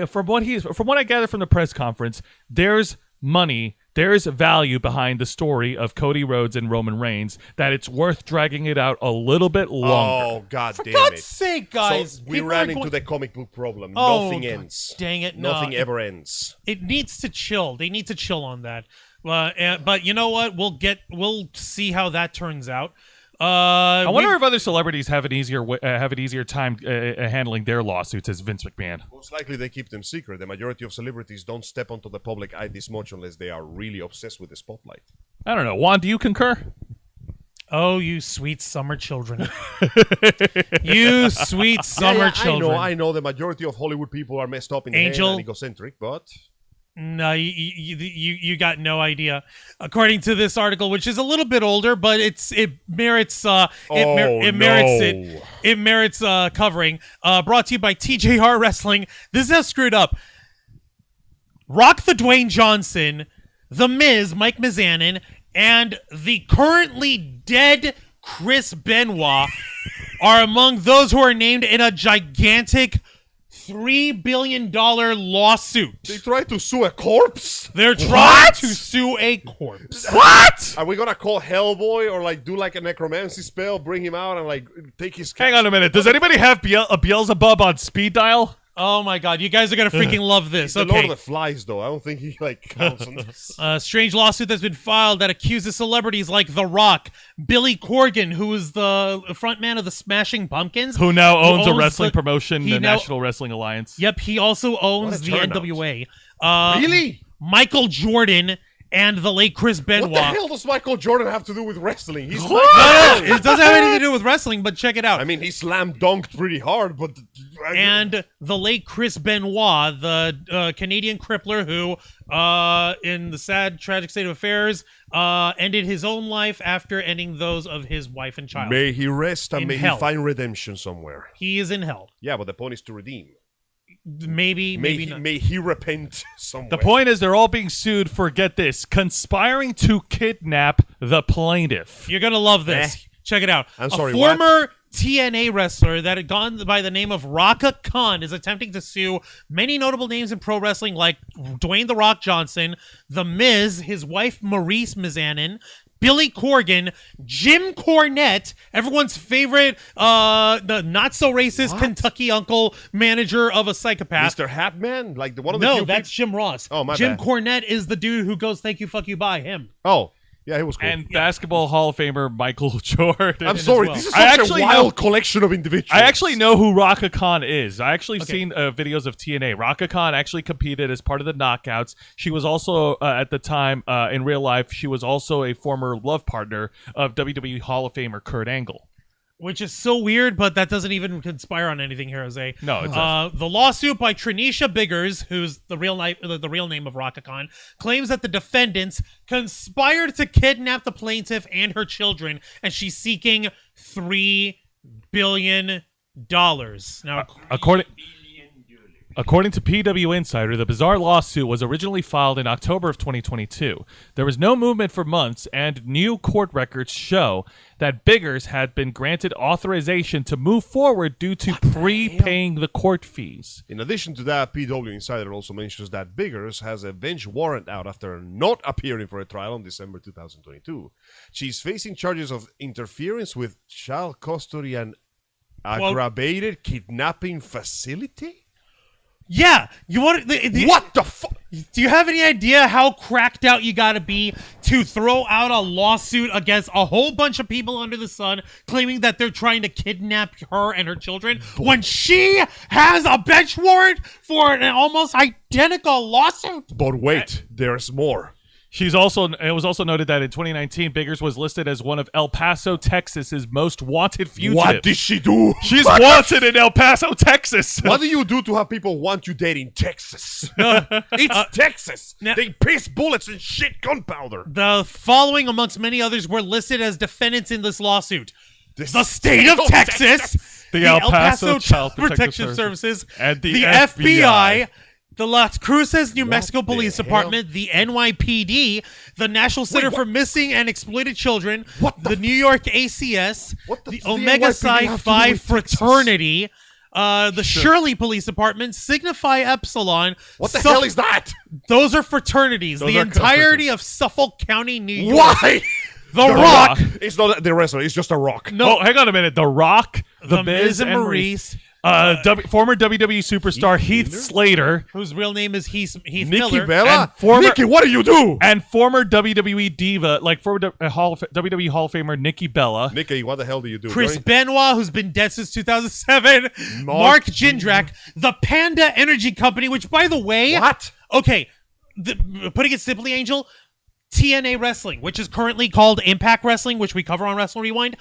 from what I gather from the press conference, there's money. There's value behind the story of Cody Rhodes and Roman Reigns that it's worth dragging it out a little bit longer. Oh, God For damn God's it. sake, guys. So we people ran are into going- the comic book problem. Oh, Nothing God ends. dang it. No, Nothing ever ends. It needs to chill. They need to chill on that. But you know what? We'll see how that turns out. I wonder if other celebrities have an easier time handling their lawsuits as Vince McMahon. Most likely they keep them secret. The majority of celebrities don't step onto the public eye this much unless they are really obsessed with the spotlight. I don't know. Juan, do you concur? Oh, you sweet summer children. You sweet summer children. I know the majority of Hollywood people are messed up in the Angel. head and egocentric, but... No, you got no idea. According to this article, which is a little bit older, but it merits covering. Brought to you by TJR Wrestling. This is how screwed up. Rock the Dwayne Johnson, The Miz, Mike Mizanin, and the currently dead Chris Benoit are among those who are named in a gigantic $3 billion lawsuit. They tried to sue a corpse? They're trying to sue a corpse. What? Are we gonna call Hellboy or like do like a necromancy spell, bring him out and like take his... Hang on a minute. Does anybody have a Beelzebub on speed dial? Oh my God, you guys are gonna freaking love this. The Lord of Okay. the Flies, though. I don't think he like counts on this. A strange lawsuit that's been filed that accuses celebrities like The Rock, Billy Corgan, who is the frontman of the Smashing Pumpkins, Who now owns a owns wrestling the- promotion, he the now- National Wrestling Alliance. Yep, he also owns the turnout. NWA. Really? Michael Jordan and the late Chris Benoit. What the hell does Michael Jordan have to do with wrestling? He's No, it doesn't have anything to do with wrestling, but check it out. I mean, he slam dunked pretty hard, but... And the late Chris Benoit, the Canadian crippler who, in the sad, tragic state of affairs, ended his own life after ending those of his wife and child. May he rest and In may hell. he find redemption somewhere. He is in hell. Yeah, but the point is to redeem. Maybe not. May he repent somewhere. The point is they're all being sued for, get this, conspiring to kidnap the plaintiff. You're gonna love this. Check it out. I'm sorry, A former TNA wrestler that had gone by the name of Raka Khan is attempting to sue many notable names in pro wrestling like Dwayne "The Rock" Johnson, The Miz, his wife Maurice Mizanin, Billy Corgan, Jim Cornette, everyone's favorite, the not so racist Kentucky uncle manager of a psychopath. Mr. Hatman? Like the one of the No, few that's people- Jim Ross. Oh, my Jim bad. Cornette is the dude who goes "Thank you, fuck you, bye." Him. Oh, yeah, he was cool. And Basketball Hall of Famer Michael Jordan. I'm sorry, well. this is I such a actually wild know- collection of individuals. I actually know who Raka Khan is. I actually seen videos of TNA. Raka Khan actually competed as part of the Knockouts. She was also, at the time, in real life, she was also a former love partner of WWE Hall of Famer Kurt Angle. Which is so weird, but that doesn't even conspire on anything here, Jose. No, it doesn't. The lawsuit by Trinisha Biggers, who's the real name of Raka Khan, claims that the defendants conspired to kidnap the plaintiff and her children, and she's seeking $3 billion. Now, According According to PW Insider, the bizarre lawsuit was originally filed in October of 2022. There was no movement for months, and new court records show that Biggers had been granted authorization to move forward due to prepaying the court fees. In addition to that, PW Insider also mentions that Biggers has a bench warrant out after not appearing for a trial in December 2022. She's facing charges of interference with child custody and aggravated kidnapping facility? Yeah, you want What the fuck? Do you have any idea how cracked out you gotta be to throw out a lawsuit against a whole bunch of people under the sun claiming that they're trying to kidnap her and her children when she has a bench warrant for an almost identical lawsuit? But wait, there's more. It was also noted that in 2019, Biggers was listed as one of El Paso, Texas's most wanted fugitives. What did she do? She's wanted in El Paso, Texas. What do you do to have people want you dead in Texas? It's Texas. They piss bullets and shit gunpowder. The following, amongst many others, were listed as defendants in this lawsuit. The state of Texas, the El Paso Child Protection Services, and the FBI, the Las Cruces, New Mexico the Police hell? Department, the NYPD, the National Center for Missing and Exploited Children, the New York ACS, What the the f- the Omega NYPD Psi have to do Phi with Texas? Fraternity, the Shirley Police Department, Signify Epsilon. What the hell is that? Those are fraternities. Those the are entirety of Suffolk County, New York. Why? The Rock. It's not the wrestler. It's just a rock. No. Oh, hang on a minute. The Rock, The Miz, and Maurice. former WWE superstar Heath Slater, Whose real name is Heath Nikki Miller. Bella? And former- Nikki, what do you do? and former WWE diva, like former WWE Hall of Famer Nikki Bella. Nikki, what the hell do you do? Chris You're- Benoit, who's been dead since 2007. Mark Jindrak, the Panda Energy Company, which, by the way... What? Okay, putting it simply, Angel, TNA Wrestling, which is currently called Impact Wrestling, which we cover on Wrestle Rewind,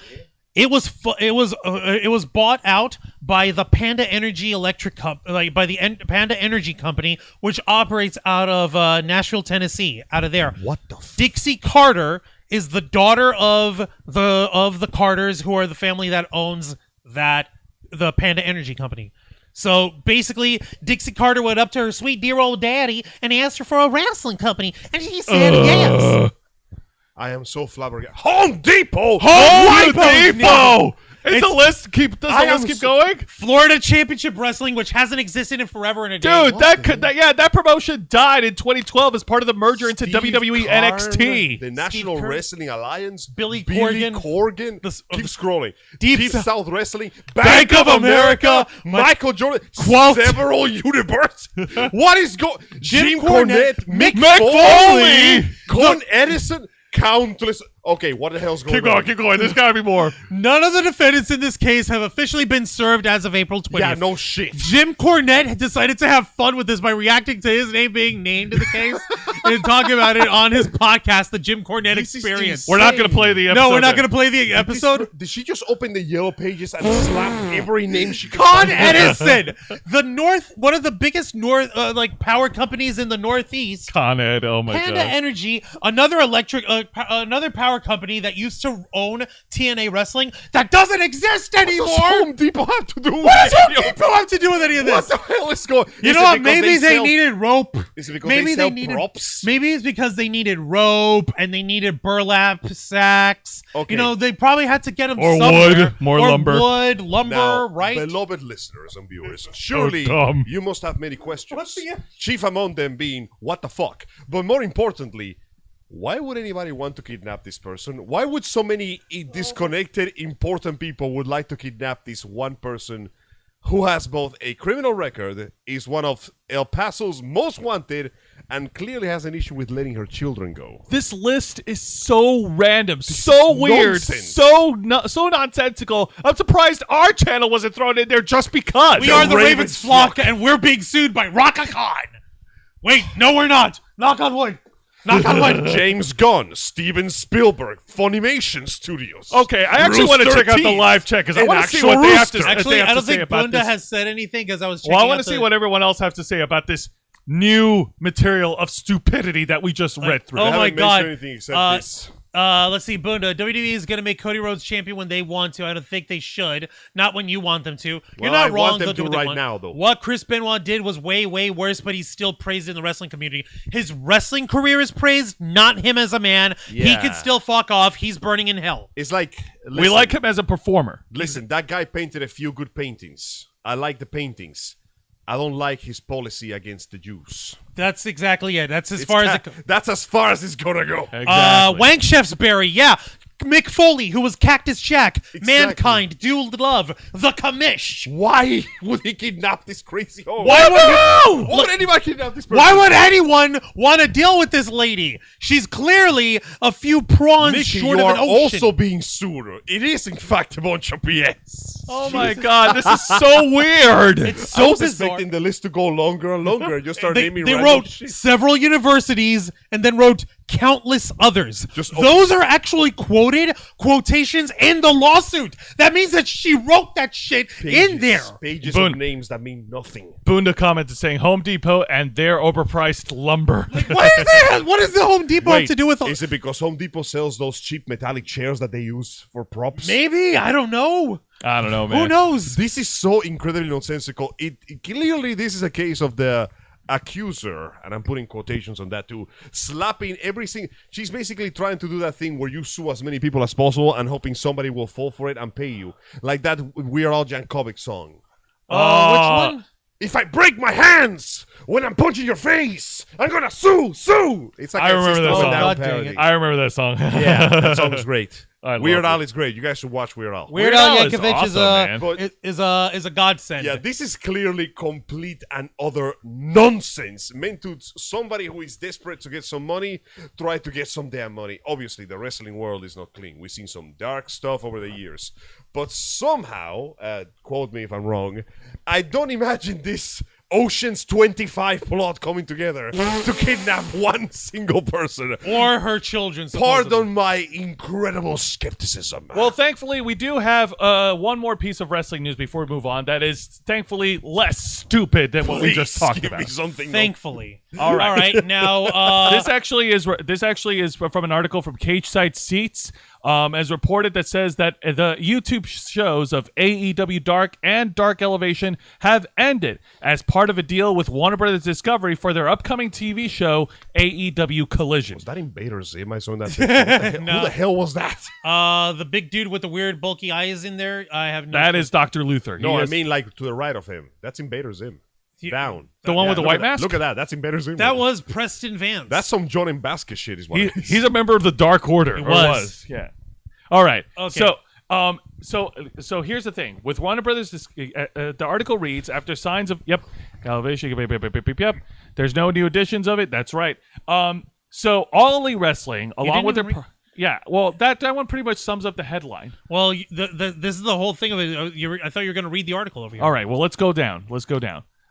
it was bought out by the Panda Energy Panda Energy Company, which operates out of Nashville, Tennessee, out of there. What the Dixie Carter is the daughter of the Carters, who are the family that owns the Panda Energy Company. So basically, Dixie Carter went up to her sweet dear old daddy and he asked her for a wrestling company, and she said yes. I am so flabbergasted. Home Depot! Home Depot! Depot! Does the list keep so- going? Florida Championship Wrestling, which hasn't existed in forever and a day. Dude, that promotion died in 2012 as part of the merger into WWE Karn, NXT. The National Karn, Wrestling Alliance, Billy Corgan. Keep scrolling. Deep South Wrestling, Bank of America, Michael Jordan, several universe. What is going? Jim Cornette, Mick Foley, Con Edison, countless. Okay, what the hell's going on? Keep going. There's gotta be more. None of the defendants in this case have officially been served as of April 20th. Yeah, no shit. Jim Cornette decided to have fun with this by reacting to his name being named in the case and talking about it on his podcast, The Jim Cornette This is Experience. insane. We're not gonna play the episode. No, we're not then. going to play the episode. Did she just open the yellow pages and slap every name she could Con find? Edison, one of the biggest power companies in the Northeast. Con Ed, oh my Panda god. Energy, another power company that used to own TNA Wrestling that doesn't exist anymore. What does Home Depot have to do with What does it? Home Depot have to do with any of What this? the hell is going? You Is know it what? because Maybe they sell- needed rope. Is it because Maybe they sell needed props? Maybe it's because they needed rope and they needed burlap sacks. Okay. You know, they probably had to get them Or somewhere. wood, more Or lumber. wood, lumber, Now, right? beloved listeners and viewers, surely dumb. you must have many questions. What's the- Chief among them being, what the fuck? But more importantly, why would anybody want to kidnap this person? Why would so many disconnected, important people would like to kidnap this one person who has both a criminal record, is one of El Paso's most wanted, and clearly has an issue with letting her children go? This list is so random, so weird, nonsense. so nonsensical. I'm surprised our channel wasn't thrown in there just because. We are the Ravens flock, and we're being sued by Rockacon. Wait, no, we're not. Knock on wood. Knock on wood. James Gunn, Steven Spielberg, Funimation Studios. Okay, I actually want to Rooster check out the Teeth. live chat because I An want to see actual what they have to, rooster. Actually, I don't say think about Bunda this. has said anything because I was checking Well, I want to out see what everyone else has to say about this new material of stupidity that we just read through. Oh I my haven't God. mentioned anything except this. Let's see, Bunda. WWE is going to make Cody Rhodes champion when they want to. I don't think they should. Not when you want them to. You're Well, not I wrong. want them they'll do to what they right want. now, though. What Chris Benoit did was way, way worse, but he's still praised in the wrestling community. His wrestling career is praised, not him as a man. He Yeah. can still fuck off. He's burning in hell. It's like We like him as a performer. Listen, that guy painted a few good paintings. I like the paintings. I don't like his policy against the Jews. That's exactly it. That's as far as it goes. That's as far as it's gonna go. Exactly. Wank Chef's Berry, yeah. Mick Foley, who was Cactus Jack, Mankind, Dude Love, The Commish. Why would he kidnap this crazy hoe? Why would Why would anybody kidnap this person? Why would anyone want to deal with this lady? She's clearly a few prawns Nikki, short you of are an ocean. also being sued. It is, in fact, a bunch of BS. Oh my god, this is so weird. It's I so was bizarre. expecting the list to go longer and longer. You start They naming random wrote shit. several universities and then wrote countless others. Just Those are actually quotations in the lawsuit. That means that she wrote that shit in there. Pages Boom. of names that mean nothing. Bunda commented saying Home Depot and their overpriced lumber. What is that? What does the Home Depot have to do with? Is it because Home Depot sells those cheap metallic chairs that they use for props? Maybe, I don't know. I don't know, man. Who knows? This is so incredibly nonsensical. Clearly, this is a case of the accuser, and I'm putting quotations on that too, slapping everything. She's basically trying to do that thing where you sue as many people as possible and hoping somebody will fall for it and pay you. Like that We're All Jankovic song. Which one? If I break my hands when I'm punching your face, I'm gonna sue. It's like I a remember System that of a song. Down God dang parody. it. I remember that song. Yeah, that song is great. I Weird love Al it. is great. You guys should watch Weird Al. Weird Weird Al Al is Yankovic is awesome, man. a godsend. Yeah, this is clearly complete and utter nonsense meant to somebody who is desperate to get some money, try to get some damn money. Obviously, the wrestling world is not clean. We've seen some dark stuff over the years. But somehow, quote me if I'm wrong, I don't imagine this Ocean's 25 plot coming together to kidnap one single person. Or her children. supposedly. Pardon my incredible skepticism. Well, thankfully, we do have one more piece of wrestling news before we move on that is thankfully less stupid than what we just talked give me about. something. Thankfully. All right. All right. Now, This actually is from an article from Cage Side Seats, as reported, that says that the YouTube shows of AEW Dark and Dark Elevation have ended as part of a deal with Warner Brothers Discovery for their upcoming TV show AEW Collision. Was that Invader Zim? I saw in that picture. Who the hell was that? the big dude with the weird bulky eyes in there. I have no. That is Dr. Luther. No, He I is- mean like to the right of him. That's Invader Zim. Down. The one with the look white at that. mask? Look at that. That's Invader Zim. That was Preston Vance. That's some John and Basket shit is what it is. he's a member of the Dark Order. He or was. Yeah. All right. Okay. So here's the thing with Warner Brothers. The article reads after signs of elevation. Yep. There's no new editions of it. That's right. So All Elite Wrestling, along didn't with their even yeah. Well, that one pretty much sums up the headline. Well, this is the whole thing of it. I thought you were going to read the article over here. All right. Well, let's go down.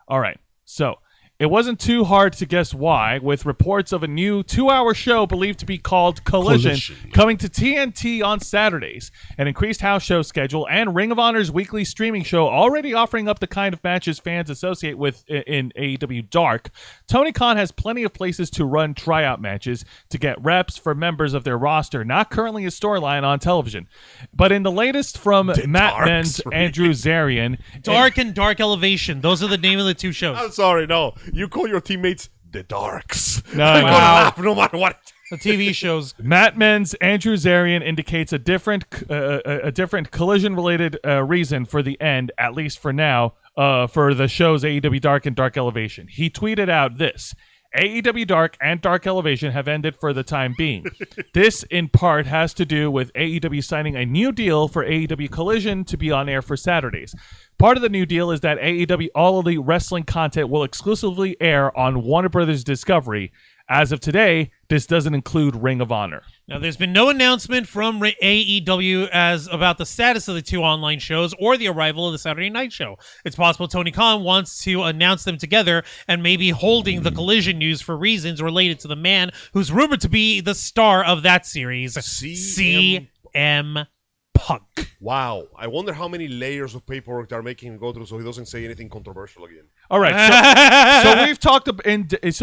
All right. So it wasn't too hard to guess why, with reports of a new 2-hour show believed to be called Collision coming to TNT on Saturdays, an increased house show schedule, and Ring of Honor's weekly streaming show already offering up the kind of matches fans associate with in AEW Dark. Tony Khan has plenty of places to run tryout matches to get reps for members of their roster, not currently a storyline on television. But in the latest from Matt Darks, Menz, really? Andrew Zarian, Dark and Dark Elevation. Those are the name of the two shows. I'm sorry, no. You call your teammates the Darks. No, I'm no. gonna laugh no matter what. The TV shows. Matt Menz, Andrew Zarian indicates a different collision-related reason for the end, at least for now, for the shows AEW Dark and Dark Elevation. He tweeted out this: AEW Dark and Dark Elevation have ended for the time being. This, in part, has to do with AEW signing a new deal for AEW Collision to be on air for Saturdays. Part of the new deal is that AEW All Elite Wrestling content will exclusively air on Warner Brothers Discovery. As of today, this doesn't include Ring of Honor. Now, there's been no announcement from AEW as about the status of the two online shows or the arrival of the Saturday night show. It's possible Tony Khan wants to announce them together and maybe holding the Collision news for reasons related to the man who's rumored to be the star of that series, CM CM Punk. Wow. I wonder how many layers of paperwork they're making him go through so he doesn't say anything controversial again. All right. So we've talked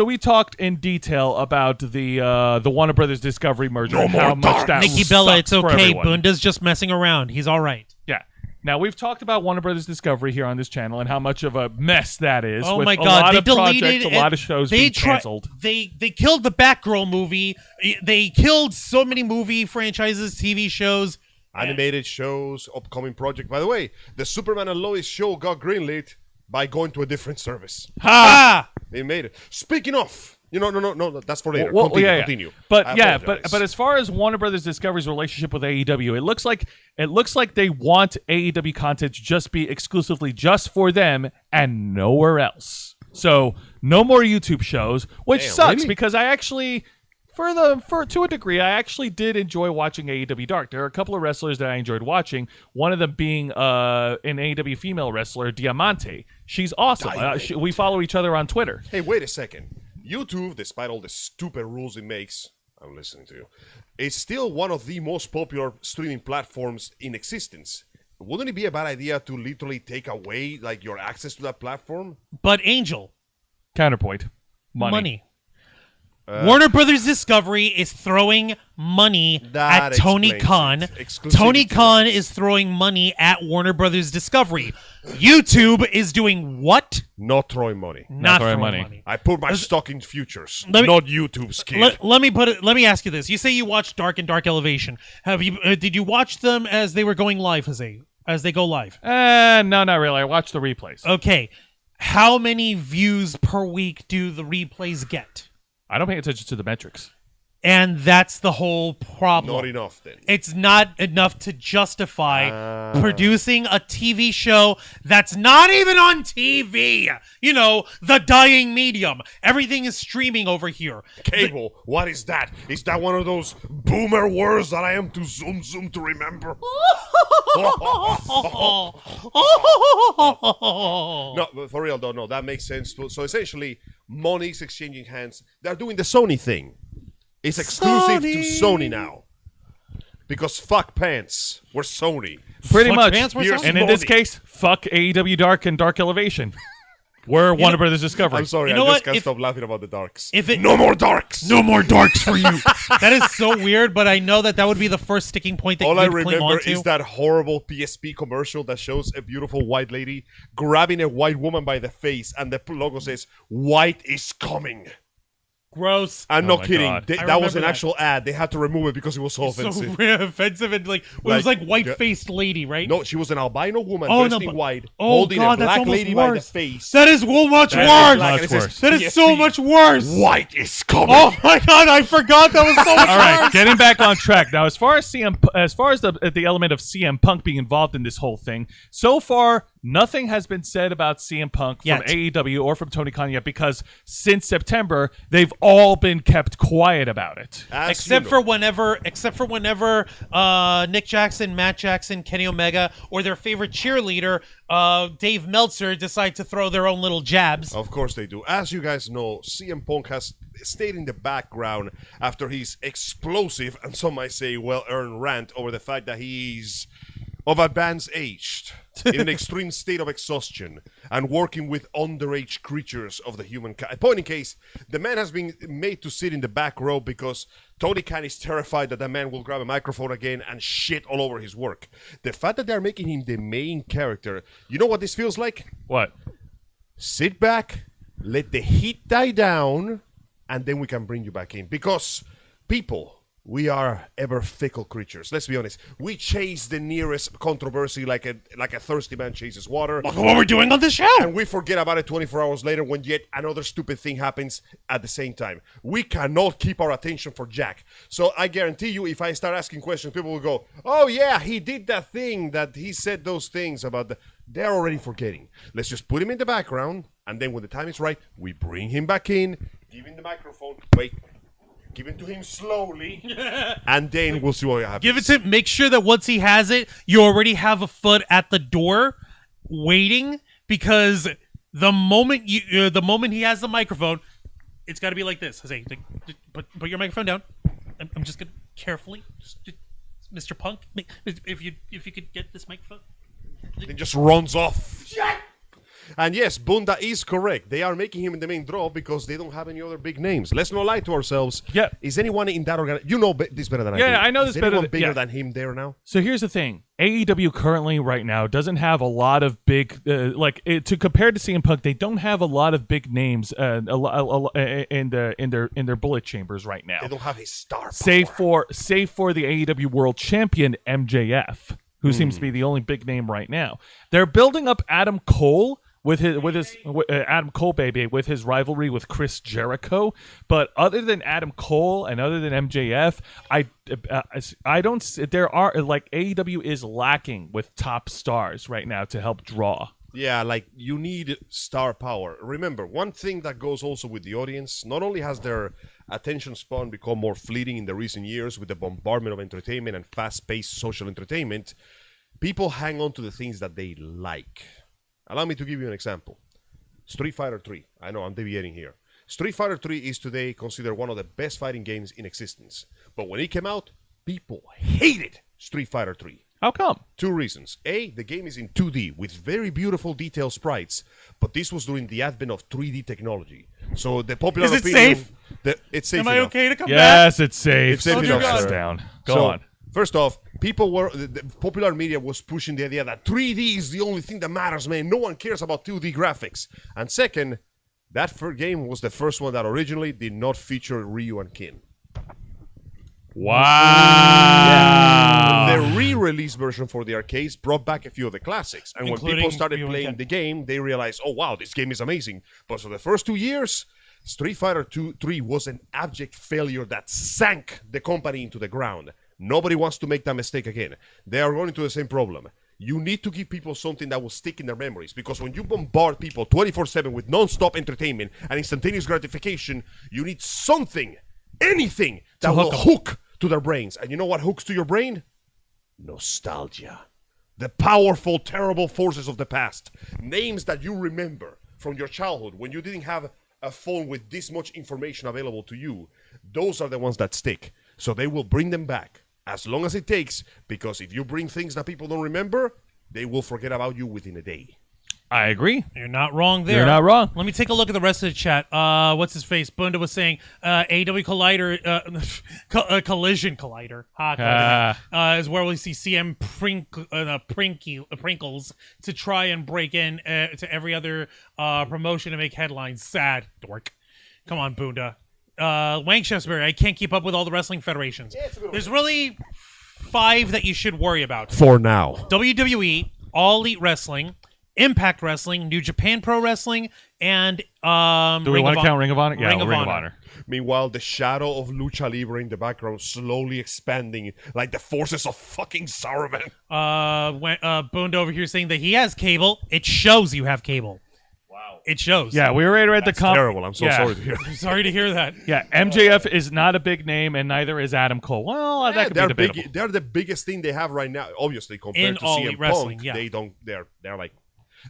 we talked in detail about the Warner Brothers Discovery merger and how much that Nikki Bella, sucks it's for okay. everyone. Bunda's just messing around. He's all right. Yeah. Now we've talked about Warner Brothers Discovery here on this channel and how much of a mess that is. Oh with my a God! lot They of deleted projects, a lot of shows being canceled. They killed the Batgirl movie. They killed so many movie franchises, TV shows. Animated shows, upcoming project. By the way, the Superman and Lois show got greenlit by going to a different service. Ah! They made it. Speaking of, no, that's for later. Well, Continue. But I apologize. but as far as Warner Brothers Discovery's relationship with AEW, it looks like they want AEW content to just be exclusively just for them and nowhere else. So no more YouTube shows, which Damn, sucks really? because I actually, to a degree, I actually did enjoy watching AEW Dark. There are a couple of wrestlers that I enjoyed watching. One of them being an AEW female wrestler, Diamante. She's awesome. We follow each other on Twitter. Hey, wait a second. YouTube, despite all the stupid rules it makes, I'm listening to you, is still one of the most popular streaming platforms in existence. Wouldn't it be a bad idea to literally take away your access to that platform? But Angel, Counterpoint. Money. Warner Brothers Discovery is throwing money That at Tony explains Khan. it. Exclusivity. Tony Khan is throwing money at Warner Brothers Discovery. YouTube is doing what? Not throwing money. Not throwing throwing money. money. I put my stock in futures, Let me- not YouTube's kid. Let me ask you this. You say you watched Dark and Dark Elevation. Have you did you watch them as they were going live, as they go live? No, not really. I watched the replays. Okay. How many views per week do the replays get? I don't pay attention to the metrics. And that's the whole problem. Not enough, then. It's not enough to justify producing a TV show that's not even on TV. You know, the dying medium. Everything is streaming over here. Cable, what is that? Is that one of those boomer words that I am too zoom to remember? No, but for real though, no, that makes sense. So essentially, money's exchanging hands. They're doing the Sony thing. It's exclusive to Sony now. Because fuck pants, we're Sony. Pretty Fuck much. pants, we're Here's Sony. And in this money. case, fuck AEW Dark and Dark Elevation. We're Warner Brothers Discovery. I'm sorry, You know I just what? can't If- stop laughing about the darks. if it- No more darks! No more darks for you. That is so weird, but I know that would be the first sticking point that All I you'd cling remember onto. is that horrible PSP commercial that shows a beautiful white lady grabbing a white woman by the face, and the logo says, "White is coming." Gross. I'm Oh not my kidding. God. That remember was an that. actual ad. They had to remove it because it was so offensive. So offensive and it was like white-faced lady, right? No, she was an albino woman Oh, dressed no, in but- white, oh, holding God, a that's black almost lady by the worse. face. That is so much That is worse. much and it says, worse. That is so PSP. much worse. White is coming. Oh my God, I forgot that was so much All right, worse. getting back on track now. As far as the element of CM Punk being involved in this whole thing, so far nothing has been said about CM Punk from Yet. AEW or from Tony Khan yet, because since September they've all been kept quiet about it. As Except you for know. whenever Nick Jackson, Matt Jackson, Kenny Omega, or their favorite cheerleader, Dave Meltzer, decide to throw their own little jabs. Of course they do. As you guys know, CM Punk has stayed in the background after his explosive, and some might say well-earned rant over the fact that he's of advanced age, in an extreme state of exhaustion, and working with underage creatures of the human kind. Point in case, the man has been made to sit in the back row because Tony Khan is terrified that the man will grab a microphone again and shit all over his work. The fact that they're making him the main character, you know what this feels like? What? Sit back, let the heat die down, and then we can bring you back in. Because people, we are ever fickle creatures. Let's be honest. We chase the nearest controversy like a thirsty man chases water. Look what we're doing on this show. And we forget about it 24 hours later when yet another stupid thing happens at the same time. We cannot keep our attention for Jack. So I guarantee you, if I start asking questions, people will go, "Oh yeah, he did that thing, that he said those things about the..." They're already forgetting. Let's just put him in the background, and then when the time is right, we bring him back in, give him the microphone, wait, give it to him slowly, and then we'll see what happens. Give it to him. Make sure that once he has it, you already have a foot at the door waiting, because the moment he has the microphone, it's got to be like this. Jose, put your microphone down. I'm just going to carefully just Mr. Punk, if you could get this microphone. It just runs off. And yes, Bunda is correct. They are making him in the main draw because they don't have any other big names. Let's not lie to ourselves. Yeah. Is anyone in that organization? You know this better than I do. Yeah, I know this is better anyone than- bigger yeah. than him there now? So here's the thing: AEW currently, right now, doesn't have a lot of big, to compare to CM Punk, they don't have a lot of big names in their bullet chambers right now. They don't have his star power. Save for the AEW World Champion MJF, who seems to be the only big name right now. They're building up Adam Cole with his Adam Cole baby with his rivalry with Chris Jericho, but other than Adam Cole and other than MJF, I don't. There are AEW is lacking with top stars right now to help draw. Yeah, like you need star power. Remember, one thing that goes also with the audience, not only has their attention span become more fleeting in the recent years with the bombardment of entertainment and fast-paced social entertainment, people hang on to the things that they like. Allow me to give you an example. Street Fighter 3. I know I'm deviating here. Street Fighter 3 is today considered one of the best fighting games in existence. But when it came out, people hated Street Fighter 3. How come? 2 reasons. A, the game is in 2D with very beautiful detailed sprites, but this was during the advent of 3D technology. So the popular Is it opinion... safe? It's safe Am I enough. okay to come back? Yes, it's safe. It's safe Put enough, your guns sir. down. Go So, on. First off, the popular media was pushing the idea that 3D is the only thing that matters, man. No one cares about 2D graphics. And second, that game was the first one that originally did not feature Ryu and Kin. Wow. The re-release version for the arcades brought back a few of the classics. And when Including people started Ryu and playing Ken. the game, they realized, oh, wow, this game is amazing. But for the first 2 years, Street Fighter 3 was an abject failure that sank the company into the ground. Nobody wants to make that mistake again. They are running into the same problem. You need to give people something that will stick in their memories, because when you bombard people 24/7 with non-stop entertainment and instantaneous gratification, you need something, anything that will hook to their brains. And you know what hooks to your brain? Nostalgia. The powerful, terrible forces of the past. Names that you remember from your childhood when you didn't have a phone with this much information available to you. Those are the ones that stick. So they will bring them back as long as it takes, because if you bring things that people don't remember, they will forget about you within a day. I agree. You're not wrong there. You're not wrong. Let me take a look at the rest of the chat. What's his face? Bunda was saying AW Collider, Collision Collider is where we see CM Prinkles to try and break in to every other promotion to make headlines. Sad dork. Come on, Bunda. Wang Shefsbury, I can't keep up with all the wrestling federations. There's really 5 that you should worry about. For now. WWE, All Elite Wrestling, Impact Wrestling, New Japan Pro Wrestling, and Do we want to count Ring of Honor? Yeah, Ring Ring of of Honor. Honor. Meanwhile, the shadow of Lucha Libre in the background slowly expanding like the forces of fucking Saruman. Bunda over here saying that he has cable. It shows you have cable. Wow. It shows. Yeah, we were at the Terrible. I'm so sorry to hear. I'm sorry to hear that. Yeah, MJF is not a big name, and neither is Adam Cole. Well, that could be debatable. They're the biggest thing they have right now. Obviously, compared In to All CM Elite Punk, Wrestling, yeah.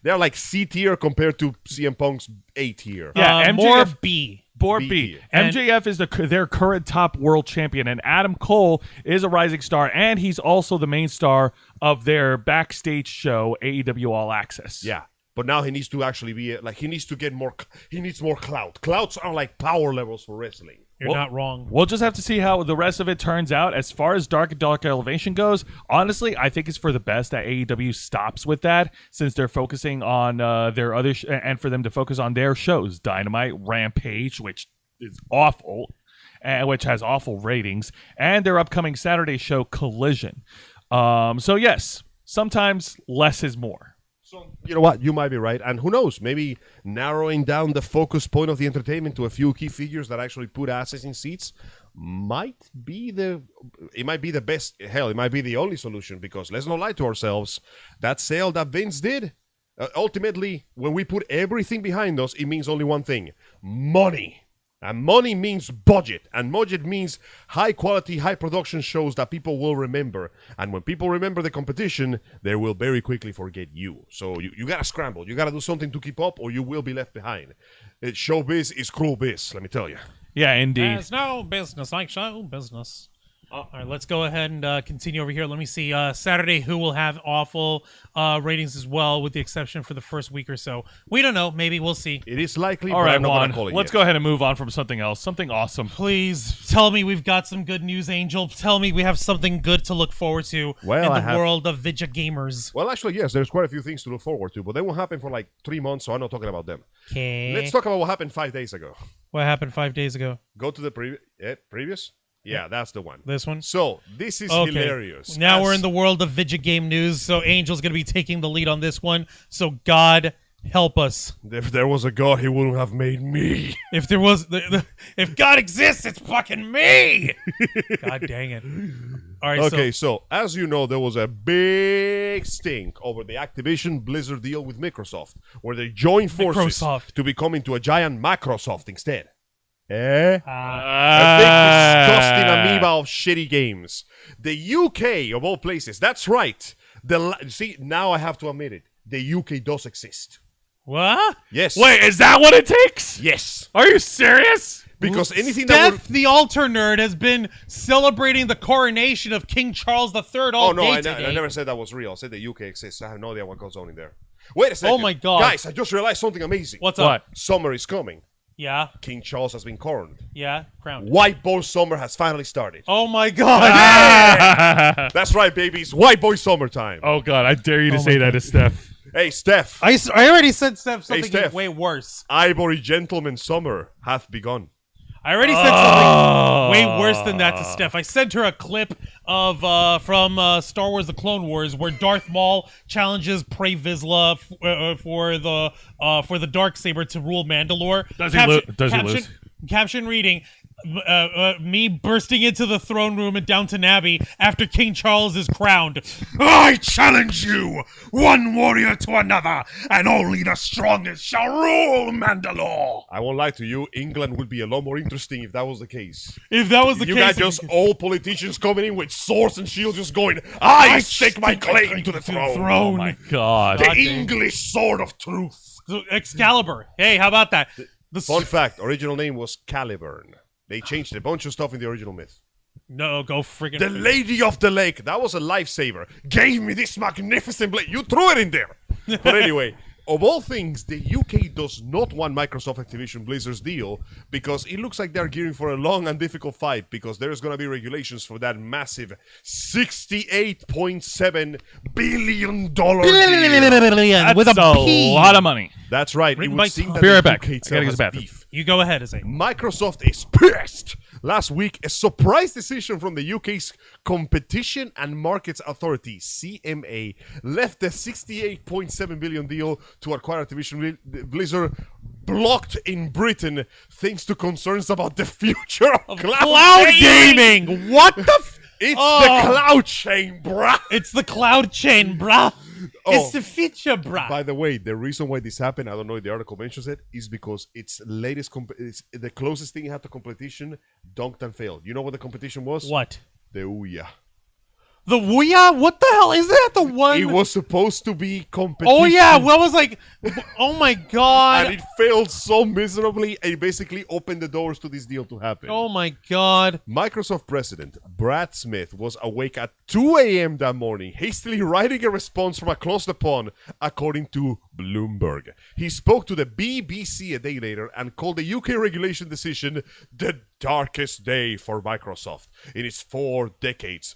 they're like C tier compared to CM Punk's A tier. Yeah, More MJF B. B. And- MJF is their current top world champion, and Adam Cole is a rising star, and he's also the main star of their backstage show, AEW All Access. Yeah. But now he needs to actually be he needs to get more. He needs more clout. Clouts are like power levels for wrestling. You're not wrong. We'll just have to see how the rest of it turns out. As far as Dark Elevation goes, honestly, I think it's for the best that AEW stops with that, since they're focusing on their other and for them to focus on their shows, Dynamite, Rampage, which is awful, which has awful ratings, and their upcoming Saturday show, Collision. So yes, sometimes less is more. So, you know what? You might be right. And who knows? Maybe narrowing down the focus point of the entertainment to a few key figures that actually put asses in seats might be the best. Hell, it might be the only solution, because let's not lie to ourselves. That sale that Vince did, ultimately, when we put everything behind us, it means only one thing: money. And money means budget. And budget means high quality, high production shows that people will remember. And when people remember the competition, they will very quickly forget you. So you got to scramble. You got to do something to keep up, or you will be left behind. Showbiz is cruel biz, let me tell you. Yeah, indeed. There's no business like show business. All right, let's go ahead and continue over here. Let me see. Saturday, Who will have awful ratings as well, with the exception for the first week or so. We don't know. Maybe we'll see. It is likely, All but right, I'm not Juan. going to call it Let's yet. go ahead and move on from something else. Something awesome. Please tell me we've got some good news, Angel. Tell me we have something good to look forward to Well, in I the have- world of video gamers. Well, actually, yes, there's quite a few things to look forward to, but they won't happen for like 3 months, so I'm not talking about them. Okay. Let's talk about what happened 5 days ago. What happened 5 days ago? Go to the previous? Yeah, that's the one. This one? So, this is Okay. hilarious. Now we're As- in the world of video game news, so Angel's going to be taking the lead on this one. So God help us. If there was a god, he wouldn't have made me. If there was, if God exists, it's fucking me. God dang it! All right. Okay, so as you know, there was a big stink over the Activision Blizzard deal with Microsoft, where they joined forces Microsoft. to become into a giant Macrosoft instead. Eh? So, A big disgusting amoeba of shitty games. The UK, of all places, that's right. See, now I have to admit it. The UK does exist. what? Yes. Wait, is that what it takes? Yes. Are you serious? Because anything that would... Steph, the altar nerd, has been celebrating the coronation of King Charles III all Oh, no, day I today. never said that was real. I said the UK exists. I have no idea what goes on in there. Wait a second. Oh my God. Guys, I just realized something amazing. What's What? up? Summer is coming. Yeah, King Charles has been crowned. yeah, crowned. White Boy Summer has finally started. Oh my God! That's right, babies. White Boy Summertime. Oh God, I dare you to Oh say my that to Steph. Hey, Steph. I already said Steph something Steph. way worse. Ivory Gentleman Summer hath begun. I already said something way worse than that to Steph. I sent her a clip of from Star Wars: The Clone Wars, where Darth Maul challenges Pre Vizsla for the Darksaber to rule Mandalore. Does he lose? Caption reading. Me bursting into the throne room at Downton Abbey after King Charles is crowned. I challenge you, one warrior to another, and only the strongest shall rule Mandalore. I won't lie to you, England would be a lot more interesting if that was the case. If that was the You case, got just all politicians coming in with swords and shields just going, I stake my claim to the throne. Oh my God. The English sword of truth. Excalibur. Hey, how about that? The Fun fact, original name was Caliburn. They changed a bunch of stuff in the original myth. No, go freaking. The Lady of the Lake, that was a lifesaver, gave me this magnificent blade. You threw it in there. But anyway, of all things, the UK does not want Microsoft Activision Blizzard's deal because it looks like they're gearing for a long and difficult fight because there's going to be regulations for that massive $68.7 billion deal. with That's a P. lot of money. That's right. Written It by would seem Tom. that Be the right back. UK I itself gotta use has the bathroom. beef. You go ahead, Zane. Microsoft is pissed. Last week, a surprise decision from the UK's Competition and Markets Authority, CMA, left the $68.7 billion deal to acquire Activision Blizzard blocked in Britain thanks to concerns about the future of Cloud gaming. What the? It's Oh. the cloud chain, bruh. It's the cloud chain, bruh. Oh. It's the future, bruh. By the way, the reason why this happened, I don't know if the article mentions it, is because it's latest. It's the closest thing it had to competition, dunked and failed. You know what the competition was? What? The Ouya. The Ouya? What the hell is that? The one? It was supposed to be competition. Oh yeah. Well, I was like, oh my god. And it failed so miserably, and it basically opened the doors to this deal to happen. Oh my god. Microsoft president Brad Smith was awake at 2 a.m. that morning, hastily writing a response from across the pond, according to Bloomberg. He spoke to the BBC a day later and called the UK regulation decision the darkest day for Microsoft in its 4 decades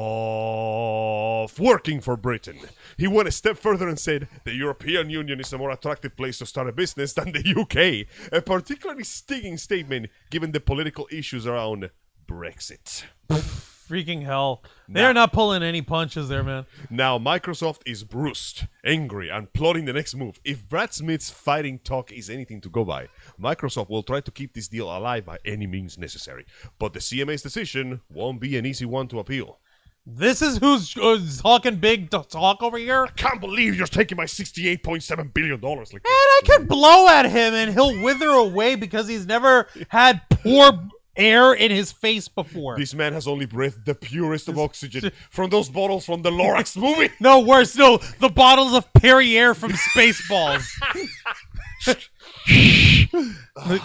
of working for Britain. He went a step further and said the European Union is a more attractive place to start a business than the UK, a particularly stinging statement given the political issues around Brexit. Freaking hell. They're not pulling any punches there, man. Now, Microsoft is bruised, angry, and plotting the next move. If Brad Smith's fighting talk is anything to go by, Microsoft will try to keep this deal alive by any means necessary. But the CMA's decision won't be an easy one to appeal. This is who's talking big talk over here? Can't believe you're taking my $68.7 billion. Like Man, I could blow at him and he'll wither away because he's never had poor air in his face before. This man has only breathed the purest of oxygen from those bottles from the Lorax movie. No, worse. No, the bottles of Perrier from Spaceballs.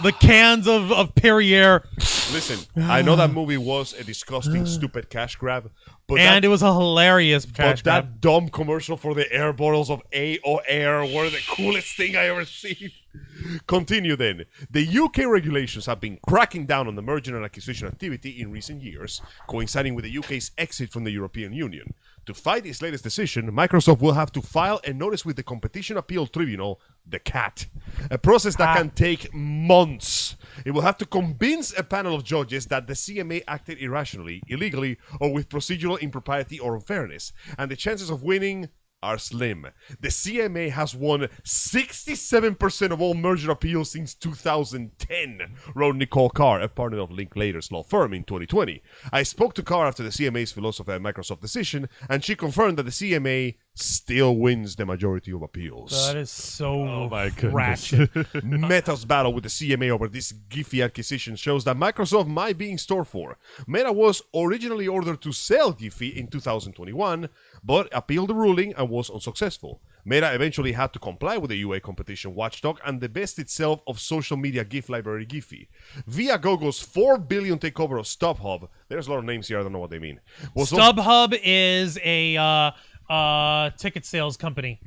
the cans of Perrier. Listen, I know that movie was a disgusting, stupid cash grab, but And it was a hilarious but cash grab. that dumb commercial for the air bottles of AO Air were the coolest thing I ever seen. Continue then. The UK regulations have been cracking down on the merger and acquisition activity in recent years, coinciding with the UK's exit from the European Union. To fight its latest decision, Microsoft will have to file a notice with the Competition Appeal Tribunal, the CAT, a process that can take months. It will have to convince a panel of judges that the CMA acted irrationally, illegally, or with procedural impropriety or unfairness, and the chances of winning are slim. The CMA has won 67% of all merger appeals since 2010, wrote Nicole Carr, a partner of Linklater's law firm, in 2020. I spoke to Carr after the CMA's philosophy and Microsoft decision, and she confirmed that the CMA still wins the majority of appeals. That is so Oh my goodness. ratchet. Meta's battle with the CMA over this Giphy acquisition shows that Microsoft might be in store for. Meta was originally ordered to sell Giphy in 2021, but appealed the ruling and was unsuccessful. Meta eventually had to comply with the UA competition watchdog and divest itself of social media GIF library Giphy. Via Gogo's $4 billion takeover of StubHub, there's a lot of names here, I don't know what they mean. StubHub is a ticket sales company.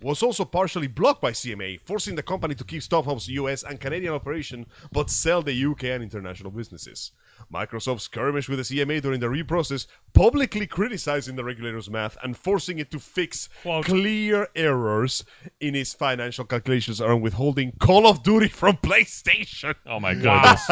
Was also partially blocked by CMA, forcing the company to keep StubHub's US and Canadian operation, but sell the UK and international businesses. Microsoft skirmished with the CMA during the reprocess, publicly criticizing the regulator's math and forcing it to fix clear errors in its financial calculations around withholding Call of Duty from PlayStation. Oh my goodness.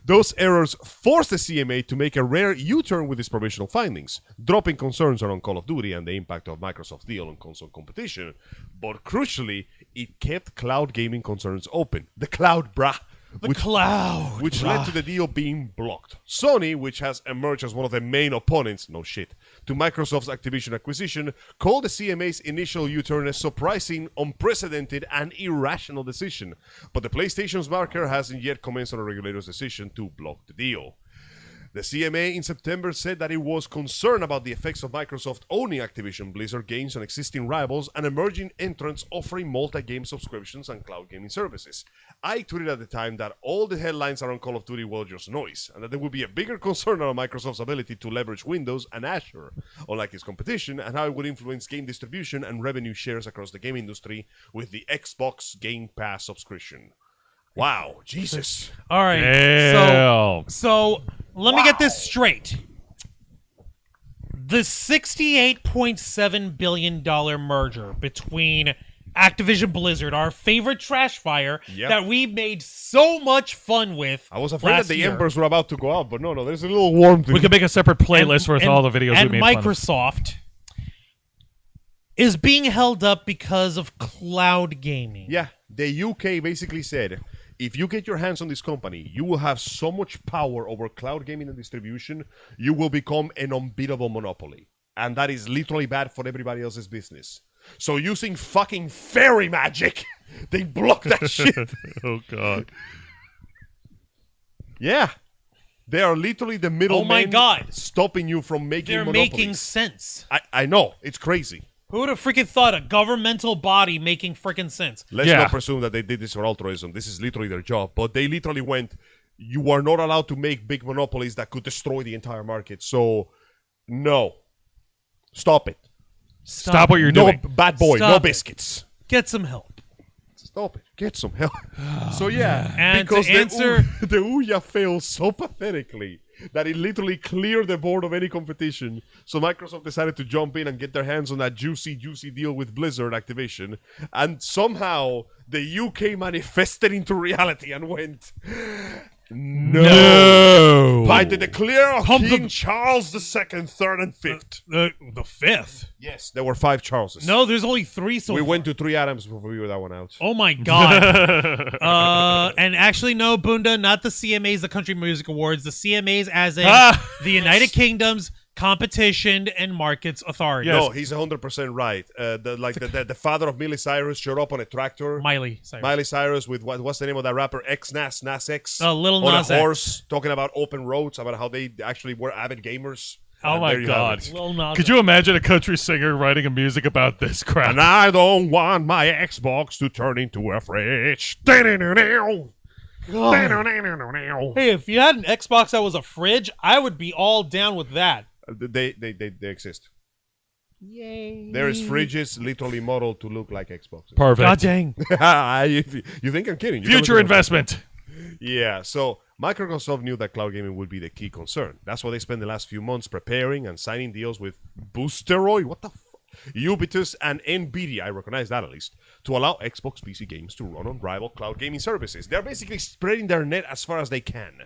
Those errors forced the CMA to make a rare U-turn with its provisional findings, dropping concerns around Call of Duty and the impact of Microsoft's deal on console competition. But crucially, it kept cloud gaming concerns open. The cloud, brah. Cloud. Which led to the deal being blocked. Sony, which has emerged as one of the main opponents, no shit, to Microsoft's Activision acquisition, called the CMA's initial U-turn a surprising, unprecedented, and irrational decision. But the PlayStation's marker hasn't yet commenced on a regulator's decision to block the deal. The CMA in September said that it was concerned about the effects of Microsoft owning Activision Blizzard games on existing rivals and emerging entrants offering multi-game subscriptions and cloud gaming services. I tweeted at the time that all the headlines around Call of Duty were just noise, and that there would be a bigger concern around Microsoft's ability to leverage Windows and Azure, unlike its competition, and how it would influence game distribution and revenue shares across the game industry with the Xbox Game Pass subscription. Wow, Jesus. All right. Damn. So let me get this straight. The $68.7 billion merger between Activision Blizzard, our favorite trash fire that we made so much fun with. I was afraid that last the year. embers were about to go out, but no, there's a little warmth. We could make a separate playlist with all the videos and we made fun of. Microsoft is being held up because of cloud gaming. Yeah, the UK basically said, if you get your hands on this company, you will have so much power over cloud gaming and distribution, you will become an unbeatable monopoly. And that is literally bad for everybody else's business. So using fucking fairy magic, they blocked that shit. Oh, God. Yeah. They are literally the middlemen Oh my God. stopping you from making They're monopolies. making sense. I know. It's crazy. Who would have freaking thought a governmental body making freaking sense? Let's Yeah. not presume that they did this for altruism. This is literally their job. But they literally went, you are not allowed to make big monopolies that could destroy the entire market. So, no. Stop it. Stop what you're No, doing. bad boy. Stop no it. biscuits. Get some help. Stop it. Get some help. So, yeah. And because to answer- the Ouya failed so pathetically that it literally cleared the board of any competition. So Microsoft decided to jump in and get their hands on that juicy deal with Blizzard Activision. And somehow the UK manifested into reality and went, no. By the declare of King Charles II, 3rd and 5th. The fifth? Yes, there were 5 Charleses. No, there's only 3 so we far. went to 3 Adams before we were that one out. Oh my God. And actually, no, Bunda, not the CMAs, the Country Music Awards. The CMAs as in the United Kingdom's Competition and Markets Authority. No, he's 100% right. The father of Miley Cyrus showed up on a tractor. Miley Cyrus. Miley Cyrus with what's the name of that rapper? Nas X. Lil on Nas a X. horse, talking about open roads, about how they actually were avid gamers. Oh, And my there you have God. it. Lil Nas Could you imagine a country singer writing a music about this crap? And I don't want my Xbox to turn into a fridge. Hey, if you had an Xbox that was a fridge, I would be all down with that. They exist. Yay. There's fridges literally modeled to look like Xboxes. Perfect. God dang. You think I'm kidding? You Future don't look at investment. Yeah, so Microsoft knew that cloud gaming would be the key concern. That's why they spent the last few months preparing and signing deals with Boosteroid, Ubisoft and Nvidia, I recognize that at least, to allow Xbox PC games to run on rival cloud gaming services. They're basically spreading their net as far as they can.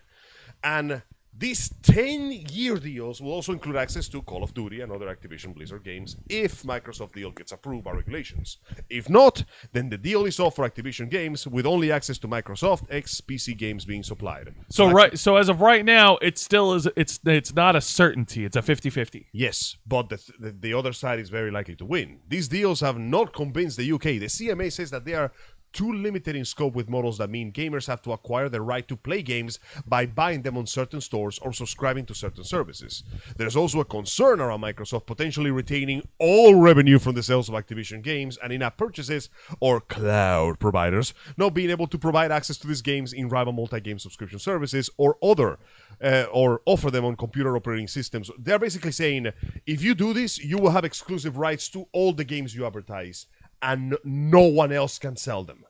And these 10-year deals will also include access to Call of Duty and other Activision Blizzard games if Microsoft deal gets approved by regulations. If not, then the deal is off for Activision games with only access to Microsoft X PC games being supplied. So as of right now, it still is. It's not a certainty. It's a 50-50. Yes, but the other side is very likely to win. These deals have not convinced the UK. The CMA says that they are too limited in scope with models that mean gamers have to acquire the right to play games by buying them on certain stores or subscribing to certain services. There's also a concern around Microsoft potentially retaining all revenue from the sales of Activision games and in-app purchases or cloud providers not being able to provide access to these games in rival multi-game subscription services or offer them on computer operating systems. They're basically saying, if you do this, you will have exclusive rights to all the games you advertise and no one else can sell them.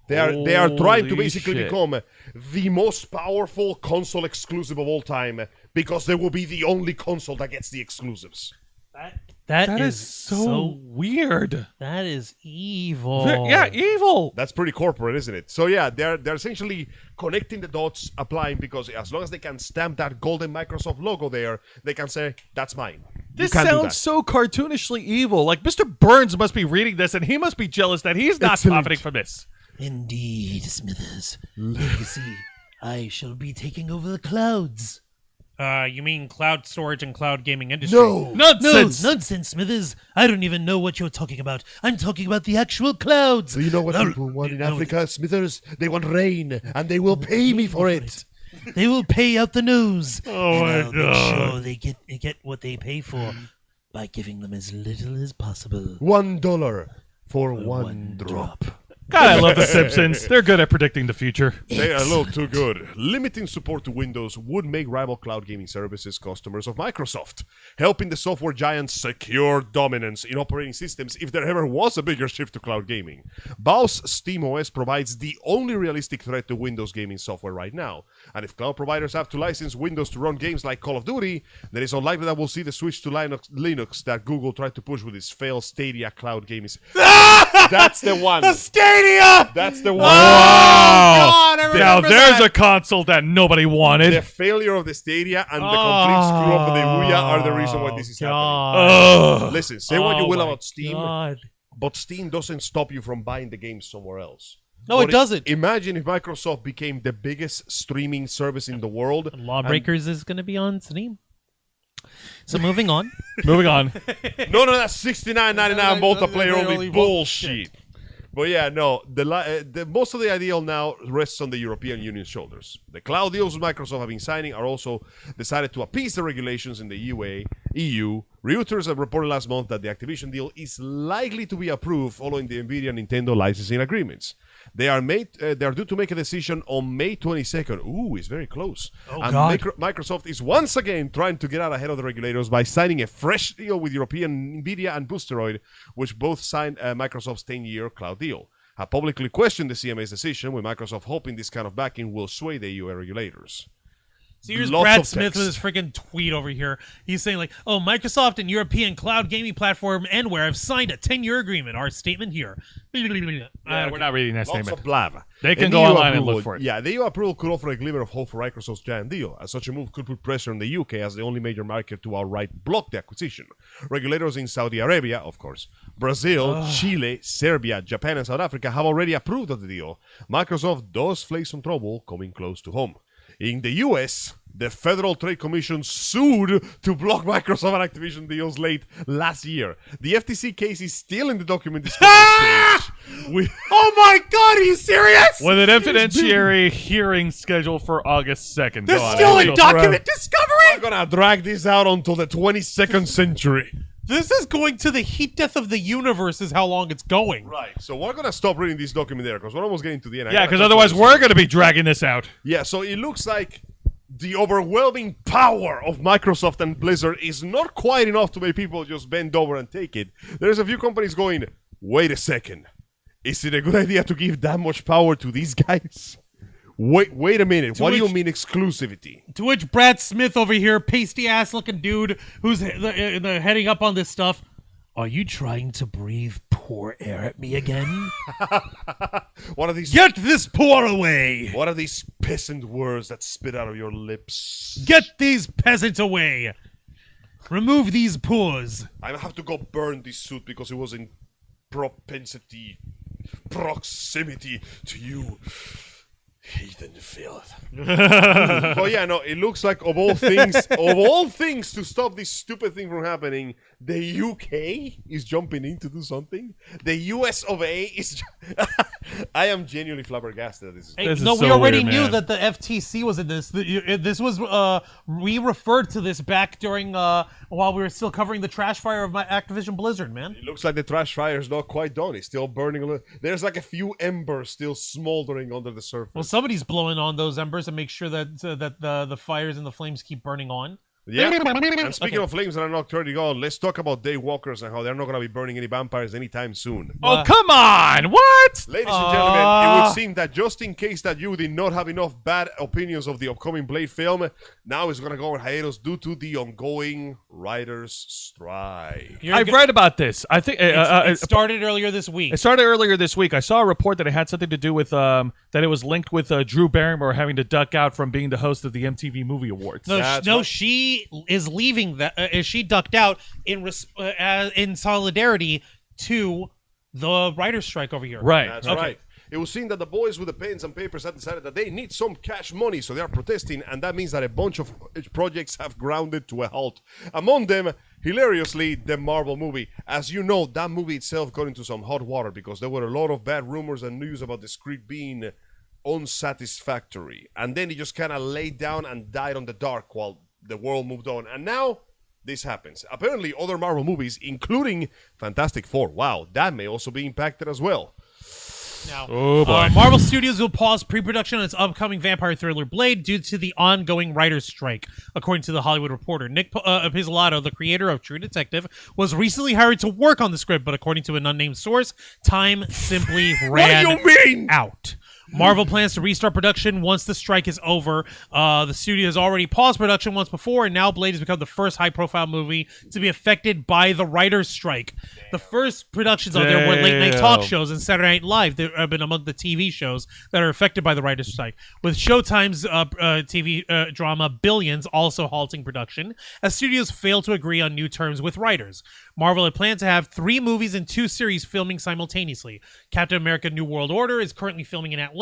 They are trying to basically become the most powerful console exclusive of all time because they will be the only console that gets the exclusives. That is so weird. That is evil. Yeah, evil. That's pretty corporate, isn't it? So yeah, they're essentially connecting the dots, applying, because as long as they can stamp that golden Microsoft logo there, they can say, that's mine. This sounds so cartoonishly evil. Like, Mr. Burns must be reading this, and he must be jealous that he's not profiting from this. Indeed, Smithers. You see, I shall be taking over the clouds. You mean cloud storage and cloud gaming industry? No! Nonsense! No, nonsense, Smithers. I don't even know what you're talking about. I'm talking about the actual clouds. Do you know what No, people want in no, Africa, Smithers? They want rain, and they will pay me for it. They will pay out the nose. Oh my I'll make God. sure they get what they pay for by giving them as little as possible. $1 for one drop. God, I love The Simpsons. They're good at predicting the future. They are a little too good. Limiting support to Windows would make rival cloud gaming services customers of Microsoft, helping the software giants secure dominance in operating systems if there ever was a bigger shift to cloud gaming. Valve's SteamOS provides the only realistic threat to Windows gaming software right now, and if cloud providers have to license Windows to run games like Call of Duty, then it's unlikely that we'll see the switch to Linux that Google tried to push with its failed Stadia cloud gaming. That's the one. The Stadia! That's the one. Wow. God, I Now remember there's that. a console that nobody wanted. The failure of the Stadia and the complete screw up of the Ouya are the reason why this is happening. Ugh. Listen, say what you will my about Steam, God. but Steam doesn't stop you from buying the games somewhere else. No, But it doesn't. Imagine if Microsoft became the biggest streaming service in the world. Lawbreakers is going to be on Steam. So moving on. Moving on. No, that's $69.99 multiplayer only only bullshit. But yeah, no, the most of the ideal now rests on the European Union's shoulders. The cloud deals Microsoft have been signing are also decided to appease the regulations in the EU. Reuters have reported last month that the Activision deal is likely to be approved following the Nvidia and Nintendo licensing agreements. They are due to make a decision on May 22nd. Ooh, it's very close. And God. Microsoft is once again trying to get out ahead of the regulators by signing a fresh deal with European Nvidia and Boosteroid, which both signed Microsoft's 10-year cloud deal. Have publicly questioned the CMA's decision, with Microsoft hoping this kind of backing will sway the EU regulators. So here's Lots Brad of Smith text. with his freaking tweet over here. He's saying like, "Oh, Microsoft and European cloud gaming platform Enware have signed a 10-year agreement. Our statement here." We're not reading that Lots statement. of blab. They can An go EU online and approval- look for it. Yeah, the EU approval could offer a glimmer of hope for Microsoft's giant deal, as such a move could put pressure on the UK as the only major market to outright block the acquisition. Regulators in Saudi Arabia, of course, Brazil, Chile, Serbia, Japan, and South Africa have already approved of the deal. Microsoft does face some trouble coming close to home. In the US, the Federal Trade Commission sued to block Microsoft and Activision deals late last year. The FTC case is still in the document discovery stage. Oh my God, are you serious? With an evidentiary hearing scheduled for August 2nd. There's Go on, still Angel. a document discovery? We're gonna drag this out until the 22nd century. This is going to the heat death of the universe is how long it's going. Right. So we're gonna stop reading this document there because we're almost getting to the end. Yeah, because otherwise we're going to be dragging this out. Yeah. So it looks like the overwhelming power of Microsoft and Blizzard is not quite enough to make people just bend over and take it. There's a few companies going, wait a second. Is it a good idea to give that much power to these guys? Wait a minute. What do you mean exclusivity? To which Brad Smith over here, pasty ass looking dude who's heading up on this stuff. Are you trying to breathe poor air at me again? What are these? Get this poor away! What are these peasant words that spit out of your lips? Get these peasants away! Remove these pores. I have to go burn this suit because it was in proximity to you. Heathen filth. But yeah, no, it looks like of all things to stop this stupid thing from happening, the UK is jumping in to do something. The US of A is. I am genuinely flabbergasted at this. Hey, This is no, so we already weird, knew man. that the FTC was in this. This was we referred to this back during while we were still covering the trash fire of my Activision Blizzard, man. It looks like the trash fire is not quite done. It's still burning a little. There's like a few embers still smoldering under the surface. Well, somebody's blowing on those embers and make sure that the fires and the flames keep burning on. Yeah. And speaking of flames that are not currently gone, let's talk about Daywalkers and how they're not going to be burning any vampires anytime soon. Oh, come on! What? Ladies and gentlemen, it would seem that just in case that you did not have enough bad opinions of the upcoming Blade film, now it's going to go on hiatus due to the ongoing writers' strike. I've read about this. I think It started earlier this week. it started earlier this week. I saw a report that it had something to do with that it was linked with Drew Barrymore having to duck out from being the host of the MTV Movie Awards. No, That's no, right. she is leaving. She ducked out in solidarity to the writer's strike over here. Right. That's Okay. right. It was seen that the boys with the pens and papers have decided that they need some cash money, so they are protesting, and that means that a bunch of projects have grounded to a halt. Among them, hilariously, the Marvel movie. As you know, that movie itself got into some hot water because there were a lot of bad rumors and news about the script being unsatisfactory. And then it just kind of laid down and died on the dark while the world moved on. And now this happens. Apparently, other Marvel movies, including Fantastic Four, wow, that may also be impacted as well. Now, Oh, boy. Marvel Studios will pause pre-production on its upcoming vampire thriller Blade due to the ongoing writer's strike, according to The Hollywood Reporter. Nick Pizzolatto, the creator of True Detective, was recently hired to work on the script, but according to an unnamed source, time simply ran out. Marvel plans to restart production once the strike is over. The studio has already paused production once before, and now Blade has become the first high-profile movie to be affected by the writer's strike. The first productions on there were late-night talk shows and Saturday Night Live. They have been among the TV shows that are affected by the writer's strike, with Showtime's TV drama Billions also halting production, as studios fail to agree on new terms with writers. Marvel had planned to have 3 movies and 2 series filming simultaneously. Captain America New World Order is currently filming in Atlanta,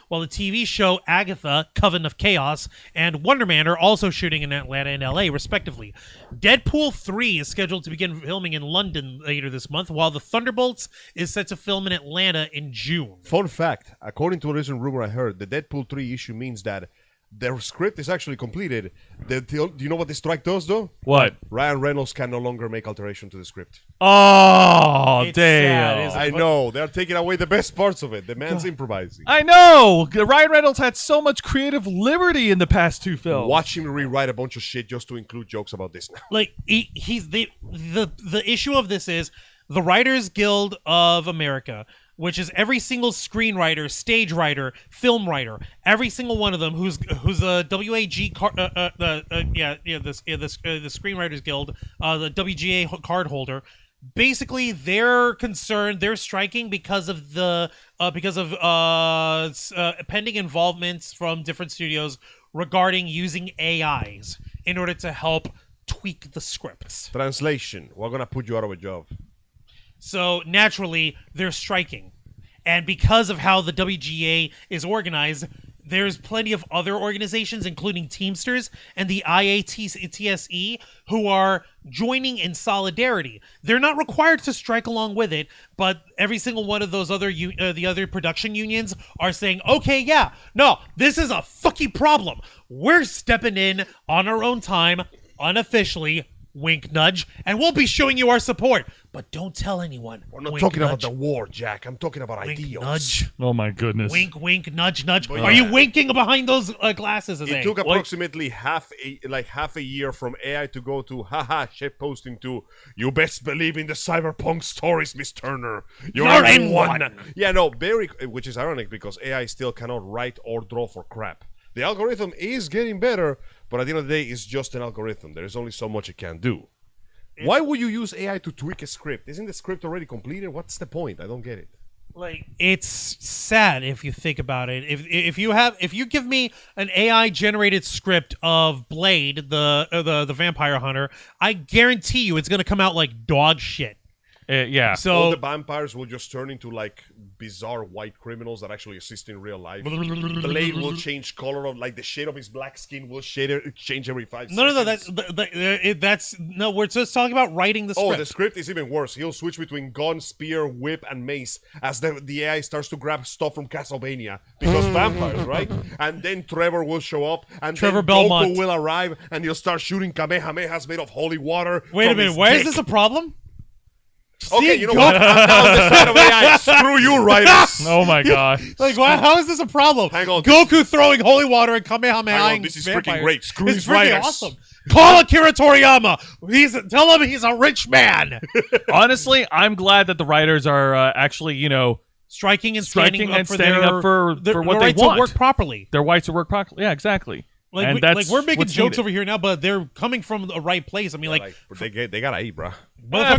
while the TV show Agatha, Coven of Chaos, and Wonder Man are also shooting in Atlanta and LA, respectively. Deadpool 3 is scheduled to begin filming in London later this month, while The Thunderbolts is set to film in Atlanta in June. Fun fact, according to a recent rumor I heard, the Deadpool 3 issue means that their script is actually completed. Do you know what the strike does, though? What? Ryan Reynolds can no longer make alteration to the script. Oh, It's sad, damn. isn't I know. They're taking away the best parts of it. The man's improvising. I know. Ryan Reynolds had so much creative liberty in the past 2 films. Watch him rewrite a bunch of shit just to include jokes about this now. Like he's the issue of this is the Writers Guild of America, which is every single screenwriter, stage writer, film writer, every single one of them who's a WAG the Screenwriters Guild, the WGA card holder. Basically, they're concerned. They're striking because of pending involvements from different studios regarding using AIs in order to help tweak the scripts. Translation. We're going to put you out of a job. So naturally, they're striking. And because of how the WGA is organized, there's plenty of other organizations, including Teamsters and the IATSE, who are joining in solidarity. They're not required to strike along with it, but every single one of those other the other production unions are saying, okay, yeah, no, this is a fucking problem. We're stepping in on our own time, unofficially, Wink, nudge. And we'll be showing you our support. But don't tell anyone. We're not Wink, talking about nudge. the war, Jack. I'm talking about Wink, ideals. nudge. Oh my goodness. Wink, wink, nudge, nudge. But Are yeah. you winking behind those glasses? It took approximately half a year from AI to go to haha shit posting to you best believe in the cyberpunk stories, Miss Turner. You're in one. Yeah, no, which is ironic because AI still cannot write or draw for crap. The algorithm is getting better, but at the end of the day, it's just an algorithm. There is only so much it can do. Why would you use AI to tweak a script? Isn't the script already completed? What's the point? I don't get it. Like, it's sad if you think about it. If you give me an AI generated script of Blade, the vampire hunter, I guarantee you it's gonna come out like dog shit. Yeah. So All the vampires will just turn into like bizarre white criminals that actually exist in real life. Blade will change color of like the shade of his black skin will change every 5 seconds. No. We're just talking about writing the script. Oh, the script is even worse. He'll switch between gun, spear, whip, and mace as the AI starts to grab stuff from Castlevania because vampires, right? And then Trevor will show up, and Trevor then Belmont Goku will arrive, and he'll start shooting Kamehamehas made of holy water. Wait a from minute. his Why is dick. this a problem? Okay, you know what? I'm now on the side of AI. Screw you, writers. Oh my god. Like, how is this a problem? Hang on. Goku throwing holy water and Kamehameha. Hang on, this is freaking great. Screw It's these freaking writers. awesome. Call Akira Toriyama. Tell him he's a rich man. Honestly, I'm glad that the writers are actually, Striking and standing up for for what their they right want. to work properly. Their rights to work properly. Yeah, exactly. And that's we're making what's jokes needed. over here now, but they're coming from the right place. I mean, They gotta eat, bruh. Yeah,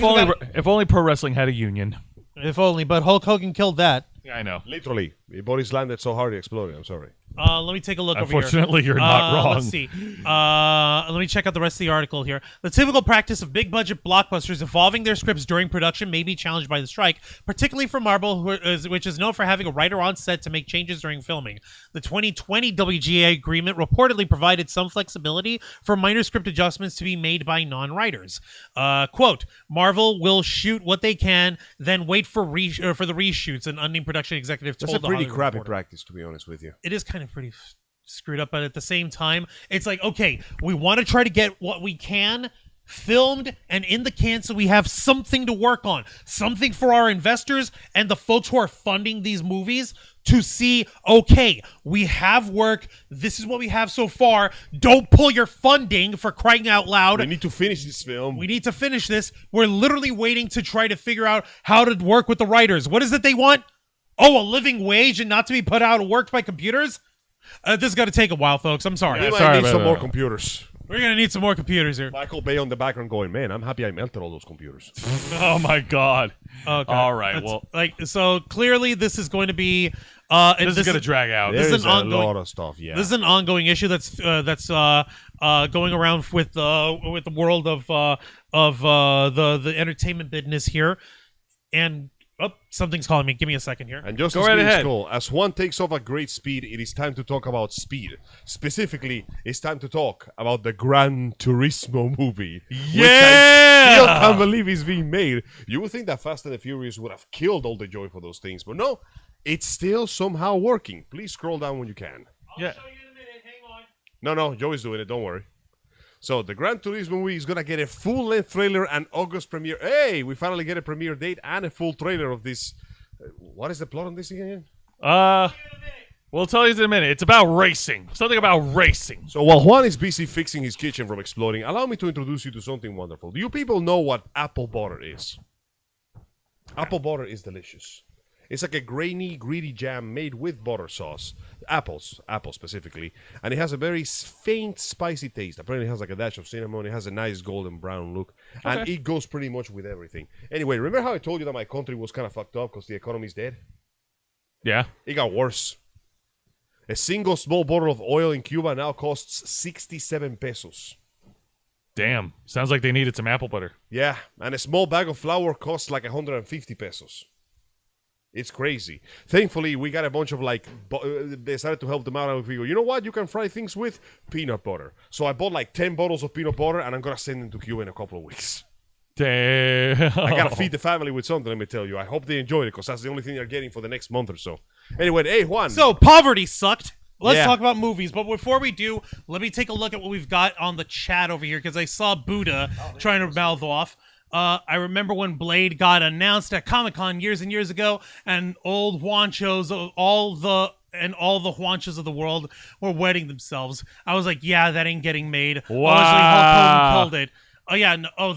if only pro wrestling had a union. if only. But Hulk Hogan killed that. Yeah, I know. Literally, the bodies landed so hard it exploded. I'm sorry. Let me take a look over here. Unfortunately, you're not wrong. Let's see. Let me check out the rest of the article here. The typical practice of big-budget blockbusters evolving their scripts during production may be challenged by the strike, particularly for Marvel, which is known for having a writer on set to make changes during filming. The 2020 WGA agreement reportedly provided some flexibility for minor script adjustments to be made by non-writers. Quote, Marvel will shoot what they can, then wait for the reshoots, an unnamed production executive told That's a pretty the Hollywood crappy Reporter. practice, to be honest with you. It is kind of pretty screwed up, but at the same time, it's like, okay, we want to try to get what we can filmed and in the can so we have something to work on, something for our investors and the folks who are funding these movies to see, okay, we have work, this is what we have so far, don't pull your funding for crying out loud. We need to finish this film. We need to finish this. We're literally waiting to try to figure out how to work with the writers. What is it they want? Oh, a living wage and not to be put out of work by computers? This is going to take a while, folks. I'm sorry. We might sorry need about some that. more computers. We're going to need some more computers here. Michael Bay on the background going, man, I'm happy I melted all those computers. Oh my god. Okay. All right. That's- Well, so clearly this is going to be this is going to drag out. This is There's an a ongoing- lot of stuff, yeah. This is an ongoing issue that's going around with the world of the entertainment business here, and something's calling me. Give me a second here. And just Go as right being ahead. skull, as one takes off at great speed, it is time to talk about speed. Specifically, it's time to talk about the Gran Turismo movie. Which I still can't believe is being made. You would think that Fast and the Furious would have killed all the joy for those things, but no, it's still somehow working. Please scroll down when you can. Yeah. Show you in a minute. Hang on. No, Joey's doing it, don't worry. So, the Gran Turismo movie is going to get a full-length trailer and August premiere. Hey, we finally get a premiere date and a full trailer of this. What is the plot on this again? We'll tell you in a minute. It's about racing. Something about racing. So, while Juan is busy fixing his kitchen from exploding, allow me to introduce you to something wonderful. Do you people know what apple butter is? Apple butter is delicious. It's like a grainy, greedy jam made with butter sauce. Apple specifically. And it has a very faint, spicy taste. Apparently it has like a dash of cinnamon. It has a nice golden brown look. And it goes pretty much with everything. Anyway, remember how I told you that my country was kind of fucked up because the economy's dead? Yeah. It got worse. A single small bottle of oil in Cuba now costs 67 pesos. Damn. Sounds like they needed some apple butter. Yeah, and a small bag of flour costs like 150 pesos. It's crazy. Thankfully, we got a bunch of they decided to help them out, and we go, you know what you can fry things with? Peanut butter. So I bought like 10 bottles of peanut butter, and I'm going to send them to Cuba in a couple of weeks. Damn. I got to feed the family with something, let me tell you. I hope they enjoy it, because that's the only thing they're getting for the next month or so. Anyway, hey, Juan. So poverty sucked. Let's Yeah. talk about movies. But before we do, let me take a look at what we've got on the chat over here because I saw Buddha trying to mouth off. I remember when Blade got announced at Comic-Con years and years ago, and old Juanchos, all the Juanchos of the world were wetting themselves. I was like, yeah, that ain't getting made. Wow. Allegedly, Hulk Hogan killed it. Oh yeah, no,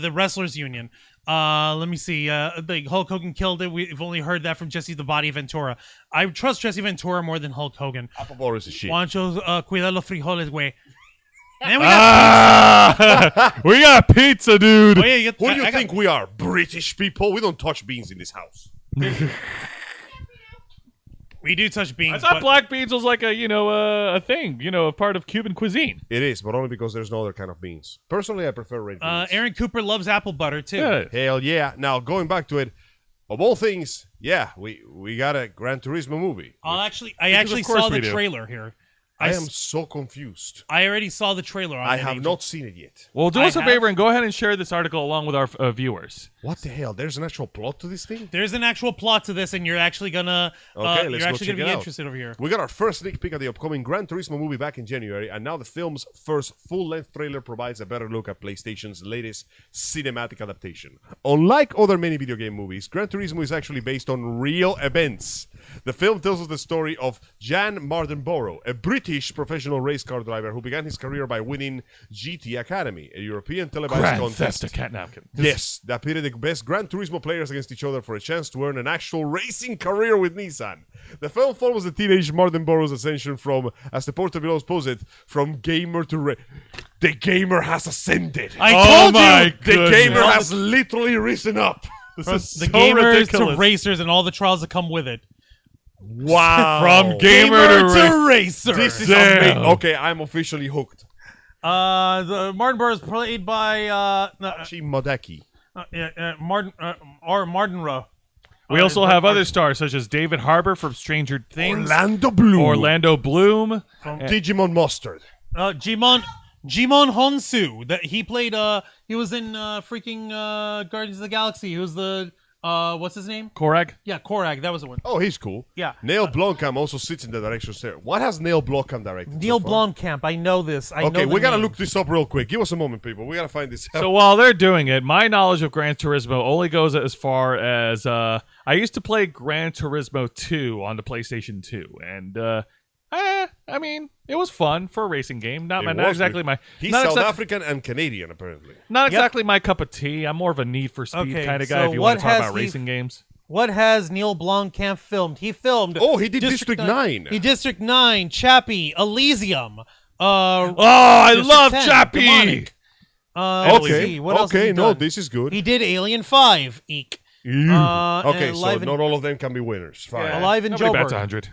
the Wrestlers Union. Let me see. The Hulk Hogan killed it. We've only heard that from Jesse the Body Ventura. I trust Jesse Ventura more than Hulk Hogan. Apple Boris is shit. Juanchos, cuida los frijoles, güey. And we got We got pizza, dude. Oh, yeah, you Who do you think we are? British people? We don't touch beans in this house. we do touch I beans. thought but black beans was like a thing, a part of Cuban cuisine. It is, but only because there's no other kind of beans. Personally, I prefer red beans. Aaron Cooper loves apple butter too. Yeah. Hell yeah. Now, going back to it, of all things, yeah, we got a Gran Turismo movie. I Because actually of course saw we the do. trailer here. I am so confused. I already saw the trailer. On I it, have Angel. not seen it yet. Well, do I us a have- favor and go ahead and share this article along with our viewers. What the hell? There's an actual plot to this thing? There's an actual plot to this, and you're actually gonna Okay, let's you're go actually check gonna it be out. interested over here. We got our first sneak peek at the upcoming Gran Turismo movie back in January, and now the film's first full-length trailer provides a better look at PlayStation's latest cinematic adaptation. Unlike other many video game movies, Gran Turismo is actually based on real events. The film tells us the story of Jan Mardenborough, a British professional race car driver who began his career by winning GT Academy, a European televised Grand contest. Theft cat napkin. Yes, that pitted the best Gran Turismo players against each other for a chance to earn an actual racing career with Nissan. The film follows the teenage Mardenborough's ascension from, as the portal below puts it, from gamer to the gamer has ascended. I Oh told my you, The goodness. gamer has literally risen up. This from is the so gamers ridiculous. to racers and all the trials that come with it. Wow. From gamer to racer. This is Damn. amazing. Okay, I'm officially hooked. The Martin Burr is played by She Modeki. Martin Martinrow. We also have other stars such as David Harbour from Stranger Things, Orlando Bloom. Orlando Bloom, Digimon Mustard. Jimon Honsu. That he played. He was in freaking Guardians of the Galaxy. He was the what's his name? Korag. Yeah, Korag. That was the one. Oh, he's cool. Yeah. Neil Blomkamp also sits in the direction chair. What has Neil Blomkamp directed? Neil so far? Blomkamp. I know this. I know Okay, the we gotta name. look this up real quick. Give us a moment, people. We gotta find this out. So while they're doing it, my knowledge of Gran Turismo only goes as far as I used to play Gran Turismo 2 on the PlayStation 2, and I mean, it was fun for a racing game. Not exactly my. He's not South exact- African and Canadian, apparently. Not exactly my cup of tea. I'm more of a Need for Speed Okay, kind of guy. so If you what want to talk has about he- racing games. What has Neil Blomkamp filmed? He filmed. Oh, he did District 9. He District 9, Chappie, Elysium. Oh, I District love 10, Chappie. Demonic. Let's Okay, see, what else has okay, he no, done? this is good. He did Alien 5. Eek. Okay, so Alive in, not all of them can be winners. Fine. Alive in Nobody bats Joburg. 100.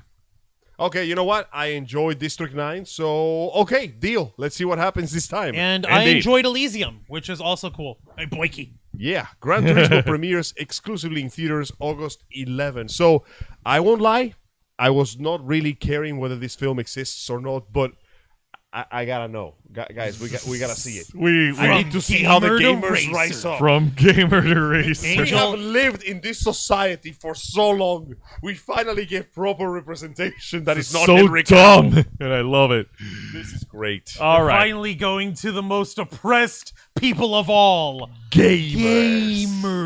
Okay, you know what? I enjoyed District 9, so okay, deal. Let's see what happens this time. And I Indeed. enjoyed Elysium, which is also cool. Hey, Boykey. Yeah, Gran Turismo premieres exclusively in theaters August 11. So, I won't lie, I was not really caring whether this film exists or not, but I gotta know. Guys, we gotta see it. I need to see how the gamer to gamers rise racer. up. From gamer to racer. We have lived in this society for so long. We finally get proper representation that is not so Henry dumb, Cavill. and I love it. This is great. All right. Finally going to the most oppressed people of all.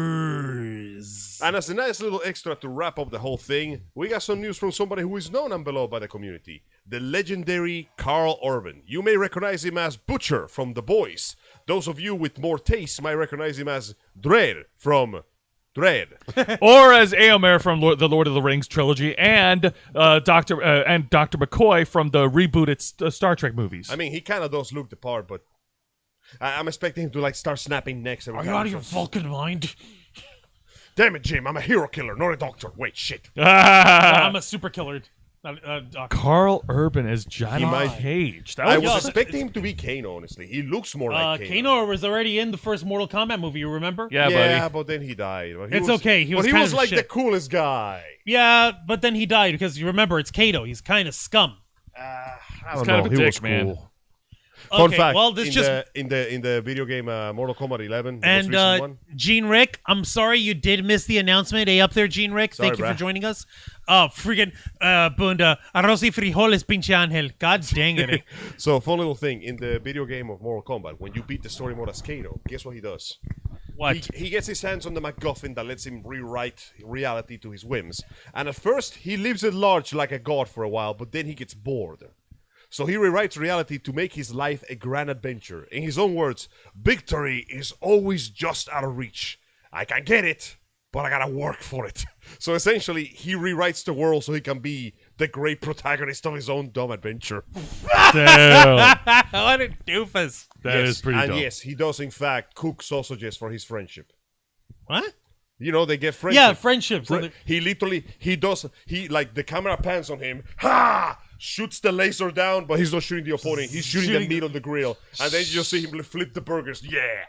Gamers. And as a nice little extra to wrap up the whole thing, we got some news from somebody who is known and beloved by the community. The legendary Carl Urban. You may recognize him as Butcher from The Boys. Those of you with more taste might recognize him as Dredd from Dredd. Or as Éomer from the Lord of the Rings trilogy, and Dr. McCoy from the rebooted Star Trek movies. I mean, he kind of does look the part, but I'm expecting him to like start snapping necks every Are time. you out of he your says, Vulcan mind? Damn it, Jim! I'm a hero killer, not a doctor. Wait, shit. I'm a super killer. Carl Urban as Johnny might- Cage. That I was was expecting him to be Kano, honestly. He looks more like Kano. Kano was already in the first Mortal Kombat movie, you remember? yeah, Yeah, buddy. but then he died. But he It's was- okay, he was but he kind was of like the shit. coolest guy. Yeah, but then he died because you remember it's Kato. He's kind of scum. I He's don't kind know. of a He dick, was man. cool. Fun Okay, fact. well, this in the video game Mortal Kombat 11, the most And recent one. Gene Rick, I'm sorry you did miss the announcement. Hey, up there, Gene Rick. Sorry, Thank you for bruh. joining us. Oh, freaking Bunda. Arroz y frijoles, pinche ángel. God dang it. So, fun little thing in the video game of Mortal Kombat, when you beat the story mode as Kano, guess what he does? What? He gets his hands on the MacGuffin that lets him rewrite reality to his whims. And at first, he lives at large like a god for a while, but then he gets bored. So he rewrites reality to make his life a grand adventure. In his own words, victory is always just out of reach. I can get it, but I gotta work for it. So essentially, he rewrites the world so he can be the great protagonist of his own dumb adventure. Damn. What a doofus. That is pretty and dope. yes, he does in fact cook sausages for his friendship. What? You know, they get friendship. Yeah, friendship. So He like the camera pans on him, shoots the laser down, but he's not shooting the opponent. He's shooting the meat on the grill. And then you just see him flip the burgers. Yeah.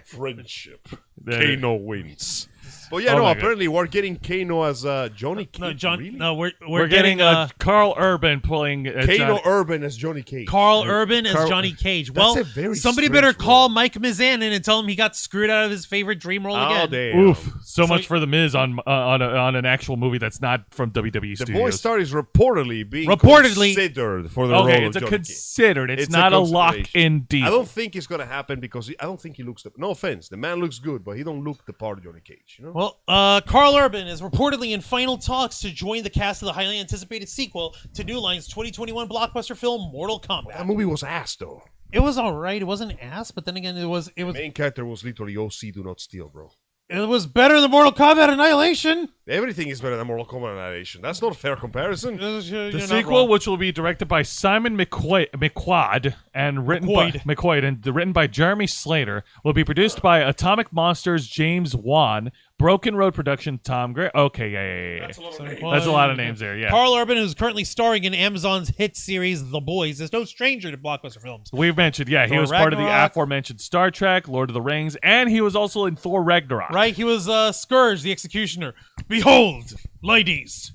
Friendship. Kano wins. But yeah, Oh no, my God. apparently we're getting Kano as Johnny Cage. no, John. Really? No, we're We're getting getting Carl Urban playing Kano Urban as Johnny Cage. Carl Urban as Carl- Johnny Cage. That's Well, a very somebody strange better role. call Mike Mizan in and tell him he got screwed out of his favorite dream role Oh, again. damn. Oof! So much for the Miz on an actual movie that's not from WWE The Studios. voice star is reportedly being Reportedly. considered for the role Okay, of it's a Johnny Cage. considered. It's It's a not a consideration. lock-in deal. I don't think it's gonna happen because I don't think he looks. No offense, the man looks good, but he don't look the part of Johnny Cage. You know. Well, Carl Urban is reportedly in final talks to join the cast of the highly anticipated sequel to New Line's 2021 blockbuster film Mortal That Kombat. movie was ass though. It was all right. It wasn't ass, but then again, it was The main character was literally OC Do Not Steal, bro. it was better than Mortal Kombat Annihilation. Everything is better than Mortal Kombat Annihilation. That's not a fair comparison. The sequel, which will be directed by Simon McQuaid and written by Jeremy Slater, will be produced by Atomic Monsters James Wan, Broken Road Production Tom Gray. Okay, yeah. That's a lot of names there. Yeah, Carl Urban, who's currently starring in Amazon's hit series The Boys, is no stranger to blockbuster films. we've mentioned. Yeah, he Thor was part of the Ragnarok. aforementioned Star Trek, Lord of the Rings, and he was also in Thor Ragnarok. Right? He was Scourge, the Executioner. Behold, ladies,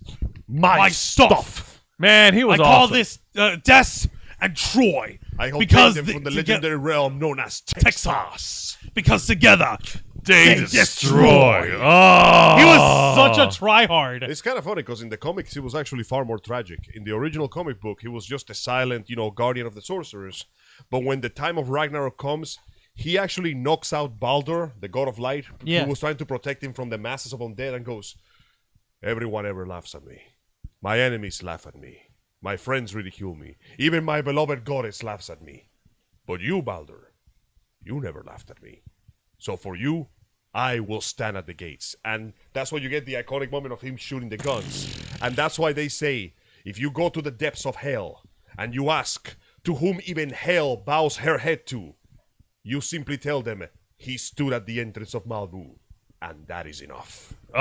my stuff. Man, he was I call awesome. this Des and Troy I hope because them from the toge- legendary realm known as Texas. because together They they destroy. Oh, he was such a tryhard. It's kind of funny because in the comics he was actually far more tragic. In the original comic book, he was just a silent, guardian of the sorcerers. But when the time of Ragnarok comes, he actually knocks out Baldur, the god of light, Yeah. who was trying to protect him from the masses of undead, and goes, "Everyone ever laughs at me. My enemies laugh at me. My friends ridicule me. Even my beloved goddess laughs at me. But you, Baldur, you never laughed at me. So for you, I will stand at the gates." And that's why you get the iconic moment of him shooting the guns. And that's why they say, if you go to the depths of hell and you ask to whom even hell bows her head to, you simply tell them, he stood at the entrance of Malbu. And that is enough. Oh,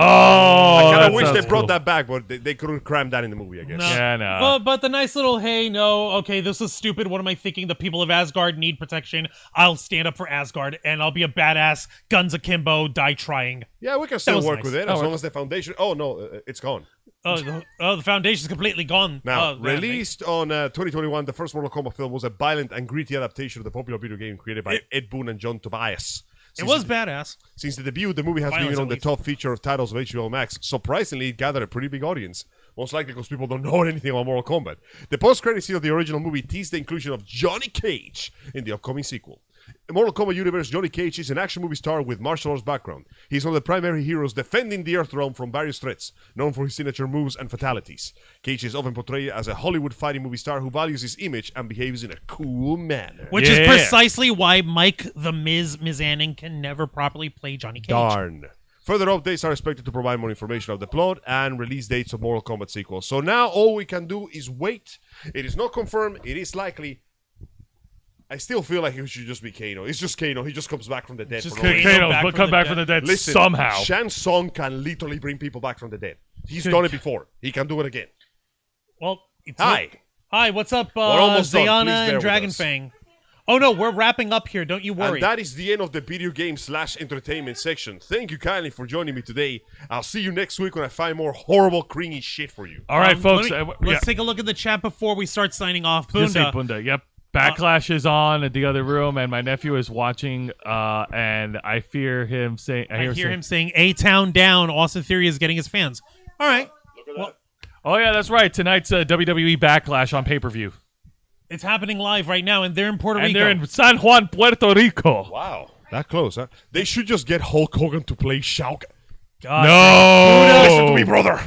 I kind that of wish they sounds brought cool. that back, but they couldn't cram that in the movie, I guess. No. Yeah, no. But the nice little, hey, no, okay, this is stupid. What am I thinking? The people of Asgard need protection. I'll stand up for Asgard, and I'll be a badass, guns akimbo, die trying. Yeah, we can still was work nice. with it as long as the foundation. Oh, no, it's gone. The foundation's completely gone. Now, Oh, man, released on 2021, the first Mortal Kombat film was a violent and gritty adaptation of the popular video game created by Ed Boon and John Tobias. It was badass. Since the debut, the movie has Violence, been on at the least. top feature of titles of HBO Max. Surprisingly, it gathered a pretty big audience. Most likely because people don't know anything about Mortal Kombat. The post-credit scene of the original movie teased the inclusion of Johnny Cage in the upcoming sequel. In Mortal Kombat universe, Johnny Cage is an action movie star with martial arts background. He's one of the primary heroes defending the Earth realm from various threats, known for his signature moves and fatalities. Cage is often portrayed as a Hollywood fighting movie star who values his image and behaves in a cool manner. Which is Yeah. precisely why Mike the Mizanning can never properly play Johnny Cage. Darn. Further updates are expected to provide more information of the plot and release dates of Mortal Kombat sequels. So now all we can do is wait. It is not confirmed. It is likely. I still feel like he should just be Kano. It's just Kano. He just comes back from the dead. Just for no reason. Kano Kano, back but from come the back dead. from the dead Listen, somehow. Shang Tsung can literally bring people back from the dead. He's done it before. He can do it again. Well, it's Hi. Hi, what's up, almost done. Please Zayana bear and with Dragon us. Fang? Oh no, we're wrapping up here. Don't you worry. And that is the end of the video game / entertainment section. Thank you kindly for joining me today. I'll see you next week when I find more horrible, cringy shit for you. All right, folks. Let's take a look at the chat before we start signing off. Just say Bunda, Bunda. Yep. Backlash is on in the other room, and my nephew is watching, and I fear him saying... I hear him saying, A-Town down, Austin Theory is getting his fans. All right. Oh, yeah, that's right. Tonight's WWE Backlash on pay-per-view. It's happening live right now, and they're in Puerto And Rico. they're in San Juan, Puerto Rico. Wow. That close, huh? They should just get Hulk Hogan to play Shao Kahn. God, No! Listen to me, brother.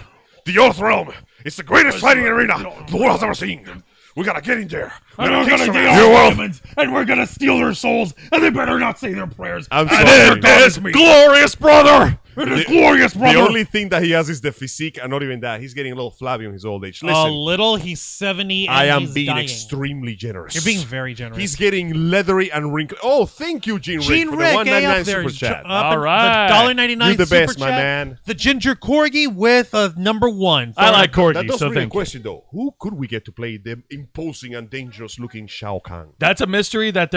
The Earth Realm. It's the greatest fighting arena the world has ever seen. We gotta get in there. We're gonna take some diamonds, and we're gonna steal their souls, and they better not say their prayers. I'm And sorry. their God is me. Glorious, brother! It is glorious, The brother. only thing that he has is the physique, and not even that. He's getting a little flabby in his old age. A Listen, little, he's 70, and I am he's being dying. extremely generous. You're being very generous. He's getting leathery and wrinkled. Oh, thank you, Gene Gene Rick, Rick, for the hey, $1.99 up there. super chat. All right. The $1.99 You're the super best, my chat. man. The Ginger Corgi with a number 1. I like That Corgi, does so bring a thank you. question, though. Who could we get to play the imposing and dangerous-looking Shao Kahn? That's a mystery that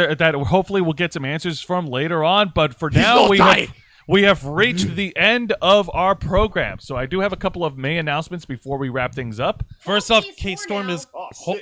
hopefully we'll get some answers from later on. But for now, not dying. we have reached the end of our program. So I do have a couple of May announcements before we wrap things up. First off, He's Kate four Storm now. is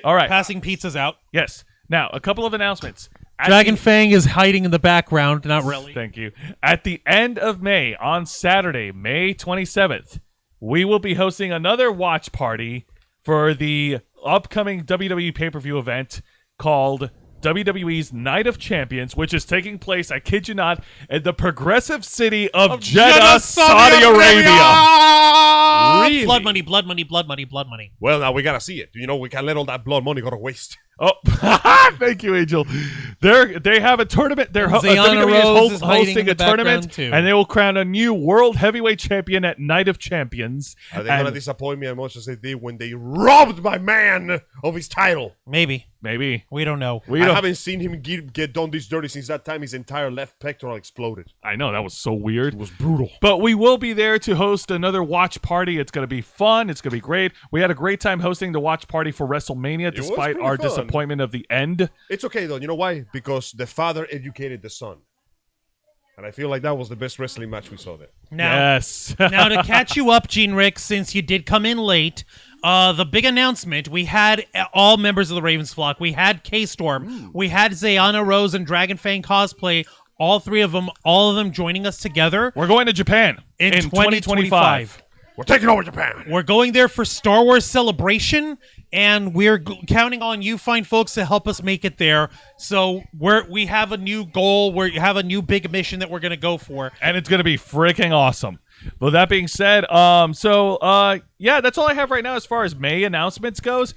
All right. passing pizzas out. Yes. Now, a couple of announcements. At Dragon the- Fang is hiding in the background. Not really. Thank you. At the end of May, on Saturday, May 27th, we will be hosting another watch party for the upcoming WWE pay-per-view event called WWE's Night of Champions, which is taking place, I kid you not, in the progressive city of Jeddah, Saudi Arabia. Really? Blood money, blood money, blood money, blood money. Well, now we gotta see it. You know, we can't let all that blood money go to waste. Oh, thank you, Angel. They have a tournament. Zayana WWE Rose is is hiding hosting in the a tournament, background, too. and they will crown a new World Heavyweight Champion at Night of Champions. Are they gonna disappoint me as much as they did when they robbed my man of his title? Maybe. Maybe. We don't know. We I don't. haven't seen him get done this dirty since that time his entire left pectoral exploded. I know, that was so weird. It was brutal. But we will be there to host another watch party. It's going to be fun. It's going to be great. We had a great time hosting the watch party for WrestleMania, was despite pretty our fun. disappointment of the end. It's okay, though. You know why? Because the father educated the son. And I feel like that was the best wrestling match we saw there. Now, Yes. now to catch you up, Gene Rick, since you did come in late, the big announcement, we had all members of the Ravens flock. We had K-Storm. We had Zayana Rose and Dragon Fang Cosplay. All three of them, all of them joining us together We're going to Japan in 2025. We're taking over Japan. We're going there for Star Wars Celebration, and we're counting on you fine folks to help us make it there. So we have a new goal. We have a new big mission that we're going to go for. And it's going to be freaking awesome. Well, that being said, yeah, that's all I have right now as far as May announcements goes.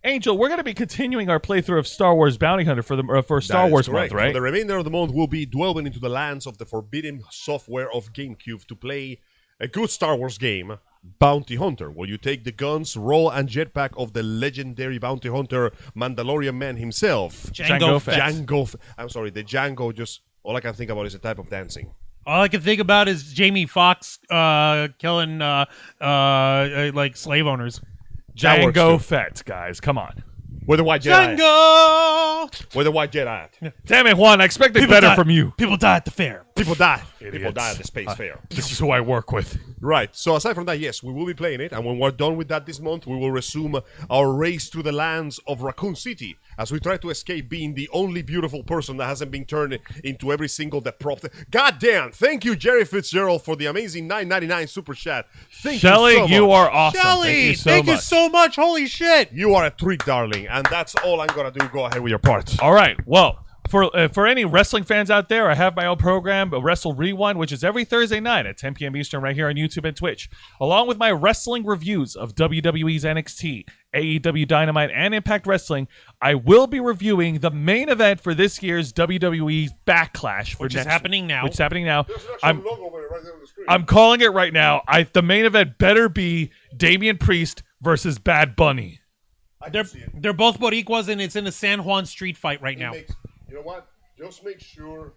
Angel, we're going to be continuing our playthrough of Star Wars Bounty Hunter for Star That is Wars correct. month, right? For the remainder of the month, we'll be delving into the lands of the forbidden software of GameCube to play a good Star Wars game, Bounty Hunter, where you take the guns, roll, and jetpack of the legendary Bounty Hunter Mandalorian man himself. Django Fett. I'm sorry, the Django, just all I can think about is a type of dancing. All I can think about is Jamie Foxx killing like slave owners. That works Django too. Fett, guys. Come on. Where the white Jedi at? Django! Where the white Jedi at? Damn it, Juan. I expected better die. from you. People die at the fair. People die. People Idiots. die at the space fair. This is who I work with. Right. So aside from that, yes, we will be playing it, and when we're done with that this month, we will resume our race through the lands of Raccoon City as we try to escape being the only beautiful person that hasn't been turned into every single depraved. Goddamn! Thank you, Jerry Fitzgerald, for the amazing $9.99 super chat. Thank Shelly, you so much. you are awesome. Shelly, Thank you so much. much. Holy shit. You are a treat, darling, and that's all I'm gonna do. Go ahead with your part. All right. Well, for any wrestling fans out there, I have my own program, Wrestle Rewind, which is every Thursday night at 10 p.m. Eastern right here on YouTube and Twitch, along with my wrestling reviews of WWE's NXT, AEW Dynamite, and Impact Wrestling. I will be reviewing the main event for this year's WWE Backlash, Which is happening now. Which is happening now. I'm calling it right now. The main event better be Damian Priest versus Bad Bunny. They're both Boricuas, and it's in a San Juan street fight right now. You know what? Just make sure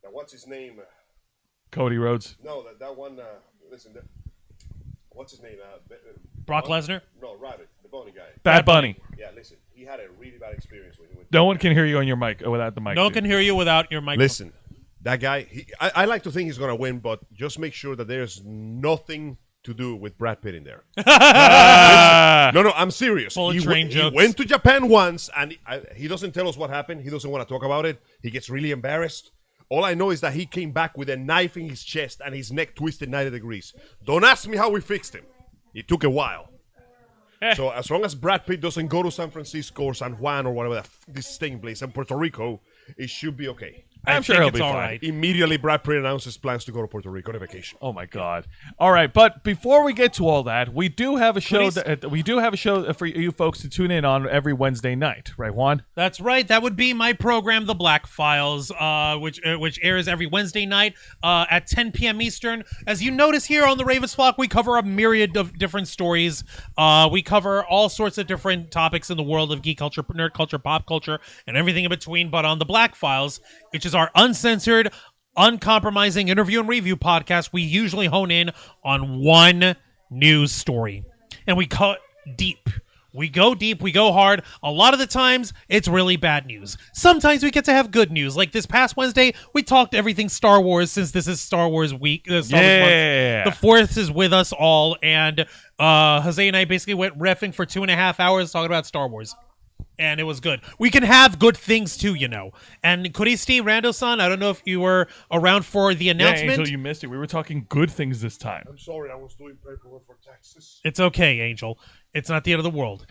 that what's his name? Cody Rhodes. No, that one. Listen, what's his name? Brock Lesnar? No, Rabbit, the Bunny guy. Bad Bunny. Yeah, listen, he had a really bad experience with him. No one can hear you on your mic without the mic. No one dude. can hear you without your microphone. Listen, that guy. I like to think he's gonna win, but just make sure that there's nothing to do with Brad Pitt in there. No, I'm serious. Bullet He, train he jokes. went to Japan once, and he doesn't tell us what happened. He doesn't want to talk about it. He gets really embarrassed. All I know is that he came back with a knife in his chest and his neck twisted 90 degrees. Don't ask me how we fixed him. It took a while. So as long as Brad Pitt doesn't go to San Francisco or San Juan or whatever this thing place in Puerto Rico, it should be okay. I'm sure think he'll it's be all fine. right. Immediately, Brad Pitt announces plans to go to Puerto Rico on a vacation. Oh my God! All right, but before we get to all that, we do have a show. We do have a show for you folks to tune in on every Wednesday night, right, Juan? That's right. That would be my program, The Black Files, which airs every Wednesday night at 10 p.m. Eastern. As you notice here on the Ravens Flock, we cover a myriad of different stories. We cover all sorts of different topics in the world of geek culture, nerd culture, pop culture, and everything in between. But on The Black Files, which is our uncensored, uncompromising interview and review podcast, we usually hone in on one news story. And we cut deep. We go deep, we go hard. A lot of the times, it's really bad news. Sometimes we get to have good news. Like this past Wednesday, we talked everything Star Wars since this is Star Wars week. Star Wars month. The Fourth is with us all, and Jose and I basically went reffing for 2.5 hours talking about Star Wars. And it was good. We can have good things too, you know. And Kuristi, Rando-san, I don't know if you were around for the announcement. Yeah, Angel, you missed it. We were talking good things this time. I'm sorry, I was doing paperwork for taxes. It's okay, Angel. It's not the end of the world.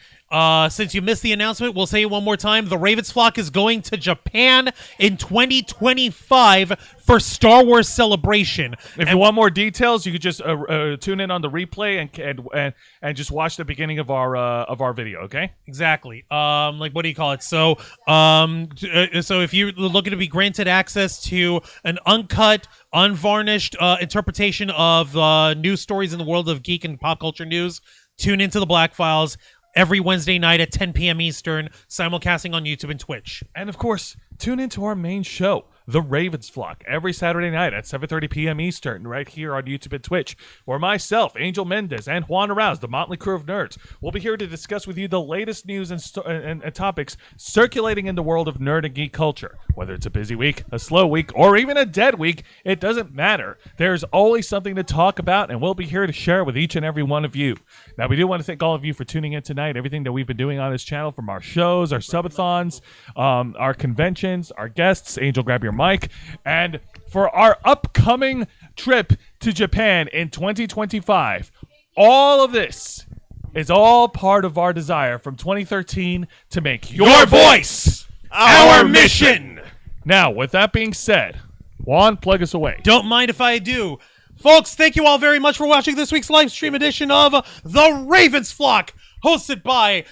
Since you missed the announcement, we'll say it one more time. The Ravens Flock is going to Japan in 2025 for Star Wars Celebration. If you want more details, you could just tune in on the replay and just watch the beginning of our video. Okay. Exactly. Like, what do you call it? So if you're looking to be granted access to an uncut, unvarnished interpretation of news stories in the world of geek and pop culture news, tune into the Black Files every Wednesday night at 10 p.m. Eastern, simulcasting on YouTube and Twitch. And of course, tune into our main show, The Ravens Flock, every Saturday night at 7:30 p.m. Eastern, right here on YouTube and Twitch, where myself, Angel Mendez, and Juan Arouse, the motley crew of nerds, will be here to discuss with you the latest news and topics circulating in the world of nerd and geek culture. Whether it's a busy week, a slow week, or even a dead week, it doesn't matter. There's always something to talk about, and we'll be here to share with each and every one of you. Now, we do want to thank all of you for tuning in tonight, everything that we've been doing on this channel, from our shows, our subathons, our conventions, our guests. Angel, grab your mic. And for our upcoming trip to Japan in 2025, all of this is all part of our desire from 2013 to make your voice our mission. Now, with that being said, Juan, plug us away. Don't mind if I do. Folks, thank you all very much for watching this week's live stream edition of The Ravens Flock, hosted by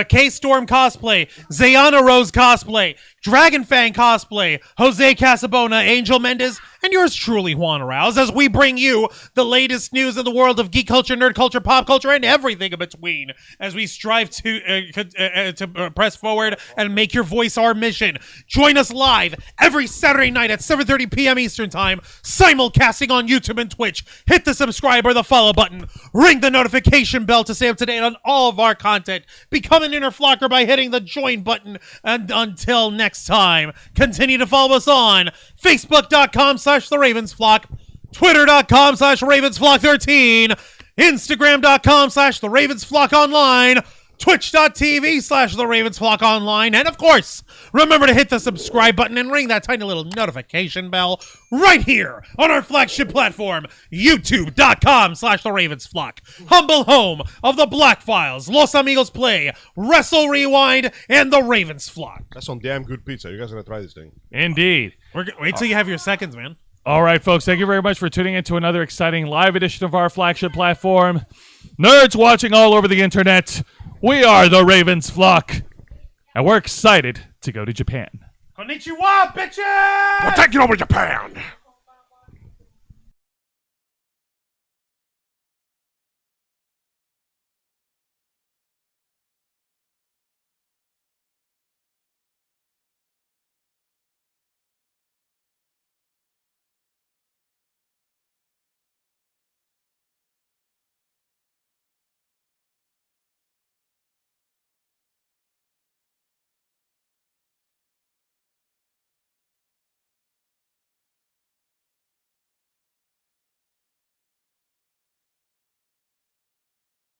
K-Storm Cosplay, Zayana Rose Cosplay, Dragonfang Cosplay, Jose Casabona, Angel Mendez, and yours truly, Juan Arouse, as we bring you the latest news in the world of geek culture, nerd culture, pop culture, and everything in between, as we strive to press forward and make your voice our mission. Join us live every Saturday night at 7:30 p.m. Eastern Time, simulcasting on YouTube and Twitch. Hit the subscribe or the follow button. Ring the notification bell to stay up to date on all of our content. Become an inner flocker by hitting the join button. And until next time, continue to follow us on Facebook.com/The Ravens Flock, Twitter.com/RavensFlock13, Instagram.com/The Ravens Flock Online, Twitch.tv/The Ravens Flock Online, and of course, remember to hit the subscribe button and ring that tiny little notification bell right here on our flagship platform, YouTube.com/The Ravens Flock, humble home of the Black Files, Los Amigos Play, Wrestle Rewind, and The Ravens Flock. That's some damn good pizza. You guys are gonna try this thing? Indeed. Wait till you have your seconds, man. All right, folks, thank you very much for tuning in to another exciting live edition of our flagship platform. Nerds watching all over the internet, we are The Ravens Flock, and we're excited to go to Japan. Konnichiwa, bitches! We're taking over Japan.